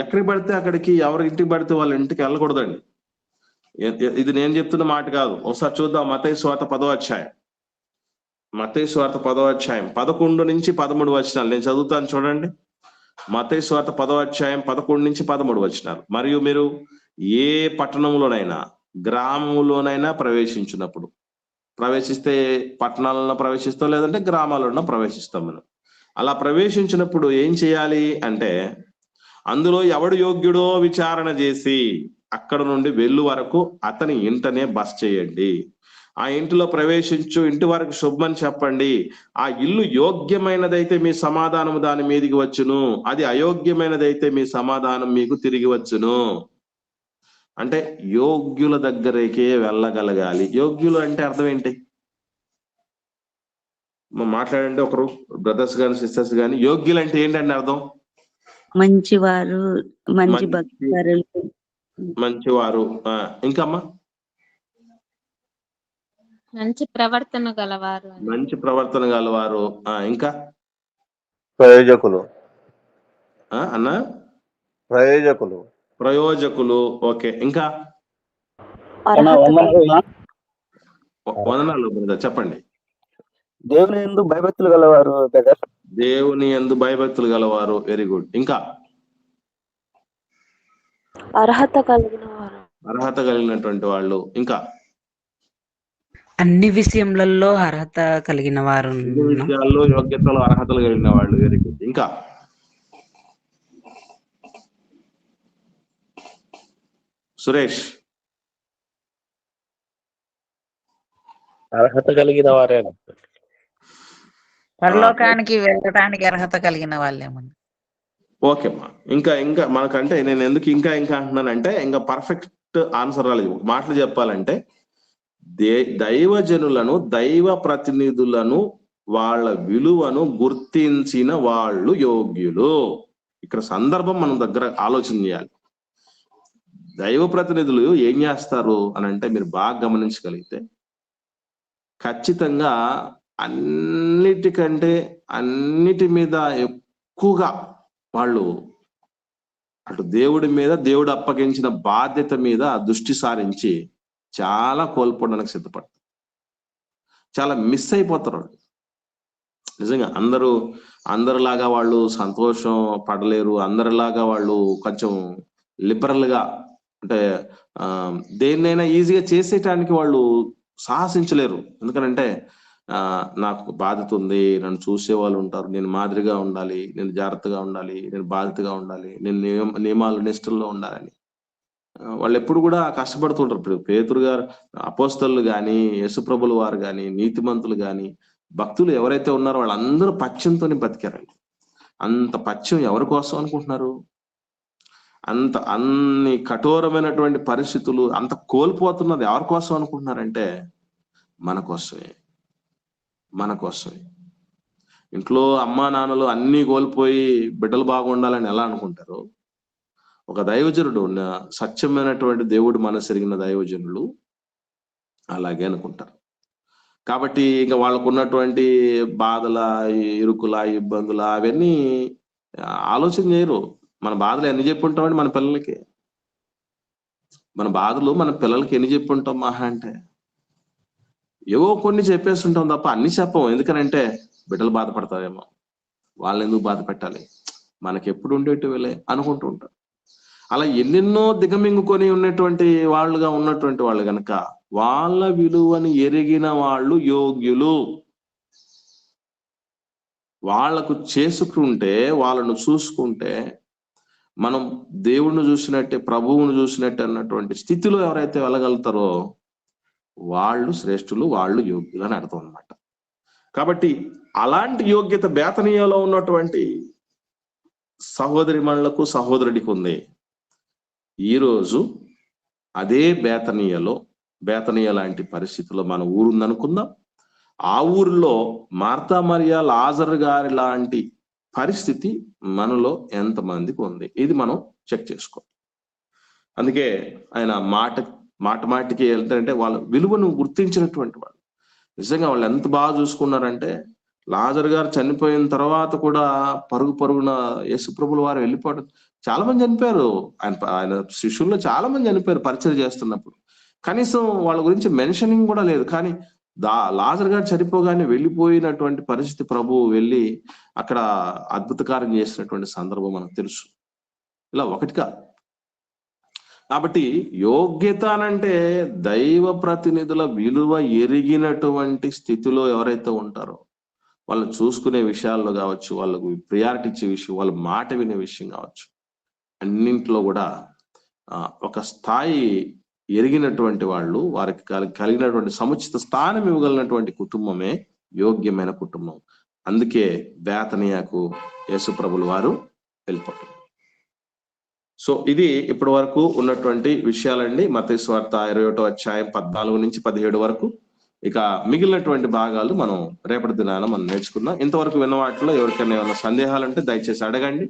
ఎక్కడికి పడితే అక్కడికి, ఎవరి ఇంటికి పడితే వాళ్ళ ఇంటికి వెళ్ళకూడదండి. ఇది నేను చెప్తున్న మాట కాదు. ఒకసారి చూద్దాం మత్తయి సువార్త 10వ అధ్యాయం. మత్తయి సువార్త 10వ అధ్యాయం 11 నుంచి 13 వచనాలు నేను చదువుతాను చూడండి. మత్తయి సువార్త 10వ అధ్యాయం 11 నుంచి 13 వచనాలు. మరియు మీరు ఏ పట్టణంలోనైనా గ్రామంలోనైనా ప్రవేశించినప్పుడు, ప్రవేశిస్తే పట్టణాలలో ప్రవేశిస్తాం, లేదంటే గ్రామాలలో ప్రవేశిస్తాం. మనం అలా ప్రవేశించినప్పుడు ఏం చేయాలి అంటే, అందులో ఎవడు యోగ్యుడో విచారణ చేసి అక్కడ నుండి వెళ్ళు వరకు అతని ఇంటనే బస చేయండి. ఆ ఇంటిలో ప్రవేశించు ఇంటి వరకు శుభమని చెప్పండి. ఆ ఇల్లు యోగ్యమైనదైతే మీ సమాధానం దాని మీదికి వచ్చును, అది అయోగ్యమైనదైతే మీ సమాధానం మీకు తిరిగి వచ్చును. అంటే యోగ్యుల దగ్గరికే వెళ్ళగలగాలి. యోగ్యులు అంటే అర్థం ఏంటి? మాట్లాడండి ఒకరు, బ్రదర్స్ గాని సిస్టర్స్ గాని. యోగ్యులు అంటే ఏంటండి అర్థం?
మంచివారు, మంచి భక్తులు,
మంచివారు. ఇంకమ్మా
మంచి ప్రవర్తన గలవారు.
మంచి ప్రవర్తన గలవారు. ఇంకా
ప్రయోజకులు.
అన్నా
ప్రయోజకులు.
ప్రయోజకులు. ఓకే. ఇంకా వందనాలు బ్రదర్, చెప్పండి.
దేవుని యందు భయభక్తులు గలవారు.
దేవుని యందు భయభక్తులు గలవారు. Very good. ఇంకా
అర్హత కలిగిన వారు.
అర్హత కలిగినటువంటి వాళ్ళు. ఇంకా
అన్ని విషయములలో అర్హత కలిగిన వారు.
అన్ని విషయాల్లో యోగ్యతలు అర్హతలు కలిగిన వాళ్ళు. Very good. ఇంకా సురేష్.
అర్హత కలిగిన వారే.
పరలోకానికి వెళ్ళడానికి అర్హత కలిగిన వాళ్ళేమన్నా.
ఓకే అమ్మా. ఇంకా ఇంకా మనకంటే నేను ఎందుకు ఇంకా ఇంకా అంటున్నానంటే, ఇంకా పర్ఫెక్ట్ ఆన్సర్ రాలేదు. మాటలు చెప్పాలంటే, దైవజనులను, దైవ ప్రతినిధులను, వాళ్ళ విలువను గుర్తించిన వాళ్ళు యోగ్యులు. ఇక్కడ సందర్భం మనం దగ్గర ఆలోచన చేయాలి. దైవ ప్రతినిధులు ఏం చేస్తారు అని అంటే, మీరు బాగా గమనించగలిగితే, ఖచ్చితంగా అన్నిటి మీద ఎక్కువగా వాళ్ళు అటు దేవుడి మీద, దేవుడు అప్పగించిన బాధ్యత మీద దృష్టి సారించి చాలా కోల్పోవడానికి సిద్ధపడతారు. చాలా మిస్ అయిపోతారు వాళ్ళు. నిజంగా అందరిలాగా వాళ్ళు సంతోషం పడలేరు. అందరిలాగా వాళ్ళు కొంచెం లిబరల్ గా, అంటే దేన్నైనా ఈజీగా చేసేటానికి వాళ్ళు సాహసించలేరు. ఎందుకనంటే నాకు బాధ్యత ఉంది, నన్ను చూసే వాళ్ళు ఉంటారు, నేను మాదిరిగా ఉండాలి, నేను జాగ్రత్తగా ఉండాలి, నేను బాధ్యతగా ఉండాలి, నేను నియమాలు నిష్ఠల్లో ఉండాలని వాళ్ళు ఎప్పుడు కూడా కష్టపడుతుంటారు. ఇప్పుడు పేతురు గారు, అపోస్తలు గాని, యేసుప్రభుల వారు గాని, నీతిమంతులు గాని, భక్తులు ఎవరైతే ఉన్నారో వాళ్ళందరూ పక్షంతోనే బతికారండి. అంత పక్షం ఎవరి కోసం అనుకుంటున్నారు? అన్ని కఠోరమైనటువంటి పరిస్థితులు అంత కోల్పోతున్నది ఎవరి కోసం అనుకుంటున్నారంటే, మన కోసమే. ఇంట్లో అమ్మా నాన్నలు అన్ని కోల్పోయి బిడ్డలు బాగుండాలని ఎలా అనుకుంటారు? ఒక దైవజనుడు, సత్యమైనటువంటి దేవుడు మనసు ఎరిగిన దైవజనులు అలాగే అనుకుంటారు. కాబట్టి ఇంకా వాళ్ళకు ఉన్నటువంటి బాధల, ఇరుకుల, ఇబ్బందుల అవన్నీ ఆలోచన చేయరు. మన బాధలు ఎన్ని చెప్పి ఉంటామండి మన పిల్లలకి? మన బాధలు మన పిల్లలకి ఎన్ని చెప్పి ఉంటాం? మహా అంటే ఏవో కొన్ని చెప్పేస్తుంటాం తప్ప అన్ని చెప్పం. ఎందుకనంటే బిడ్డలు బాధపడతారేమో, వాళ్ళని ఎందుకు బాధ పెట్టాలి, మనకి ఎప్పుడు ఉండేటివిలే అనుకుంటూ ఉంటారు. అలా ఎన్నెన్నో దిగమింగుకొని ఉన్నటువంటి వాళ్ళు గనక వాళ్ళ విలువని ఎరిగిన వాళ్ళు యోగ్యులు. వాళ్లకు చేసుకుంటే, వాళ్ళను చూసుకుంటే మనం దేవుణ్ణి చూసినట్టే, ప్రభువును చూసినట్టే అన్నటువంటి స్థితిలో ఎవరైతే వెళ్ళగలుగుతారో వాళ్ళు శ్రేష్ఠులు, వాళ్ళు యోగ్యులు అని అర్థం అన్నమాట. కాబట్టి అలాంటి యోగ్యత బేతనీయలో ఉన్నటువంటి సహోదరిమణులకు, సహోదరుడికి ఉంది. ఈరోజు అదే బేతనీయ లాంటి పరిస్థితుల్లో మన ఊరుందనుకుందాం. ఆ ఊరిలో మార్తా మరియా, లాజరు గారి లాంటి పరిస్థితి మనలో ఎంతమందికి ఉంది, ఇది మనం చెక్ చేసుకోవాలి. అందుకే ఆయన మాటికి వెళ్తారంటే వాళ్ళ విలువను గుర్తించినటువంటి వాళ్ళు. నిజంగా వాళ్ళు ఎంత బాగా చూసుకున్నారంటే, లాజరు గారు చనిపోయిన తర్వాత కూడా పరుగున యేసుప్రభుల వారు వెళ్ళిపోవడం, చాలా మంది చనిపోయారు. ఆయన శిష్యుల్లో చాలా మంది చనిపోయారు పరిచయం చేస్తున్నప్పుడు. కనీసం వాళ్ళ గురించి మెన్షనింగ్ కూడా లేదు. కానీ లాజరు గారు చనిపోగానే వెళ్ళిపోయినటువంటి పరిస్థితి ప్రభువు వెళ్ళి అక్కడ అద్భుత కార్యం చేసినటువంటి సందర్భం మనకు తెలుసు. ఇలా ఒకటిగా. కాబట్టి యోగ్యత అనంటే దైవ ప్రతినిధుల విలువ ఎరిగినటువంటి స్థితిలో ఎవరైతే ఉంటారో వాళ్ళు చూసుకునే విషయాల్లో కావచ్చు, వాళ్ళకు ప్రియారిటీ ఇచ్చే విషయం, వాళ్ళ మాట వినే విషయం కావచ్చు, అన్నింటిలో కూడా ఒక స్థాయి ఎరిగినటువంటి వాళ్ళు, వారికి కలిగినటువంటి సముచిత స్థానం ఇవ్వగలిగినటువంటి కుటుంబమే యోగ్యమైన కుటుంబం. అందుకే బేతనియాకు యేసుప్రభుల వారు వెళ్ళిపోతారు. సో ఇది ఇప్పటి వరకు ఉన్నటువంటి విషయాలండి. మత్తయి సువార్త 21వ అధ్యాయం 14 నుంచి 17 వరకు. ఇక మిగిలినటువంటి భాగాలు మనం రేపటి దినాన మనం నేర్చుకుందాం. ఇంతవరకు విన్న వాటిలో ఎవరికైనా ఏమైనా సందేహాలు ఉంటే దయచేసి అడగండి.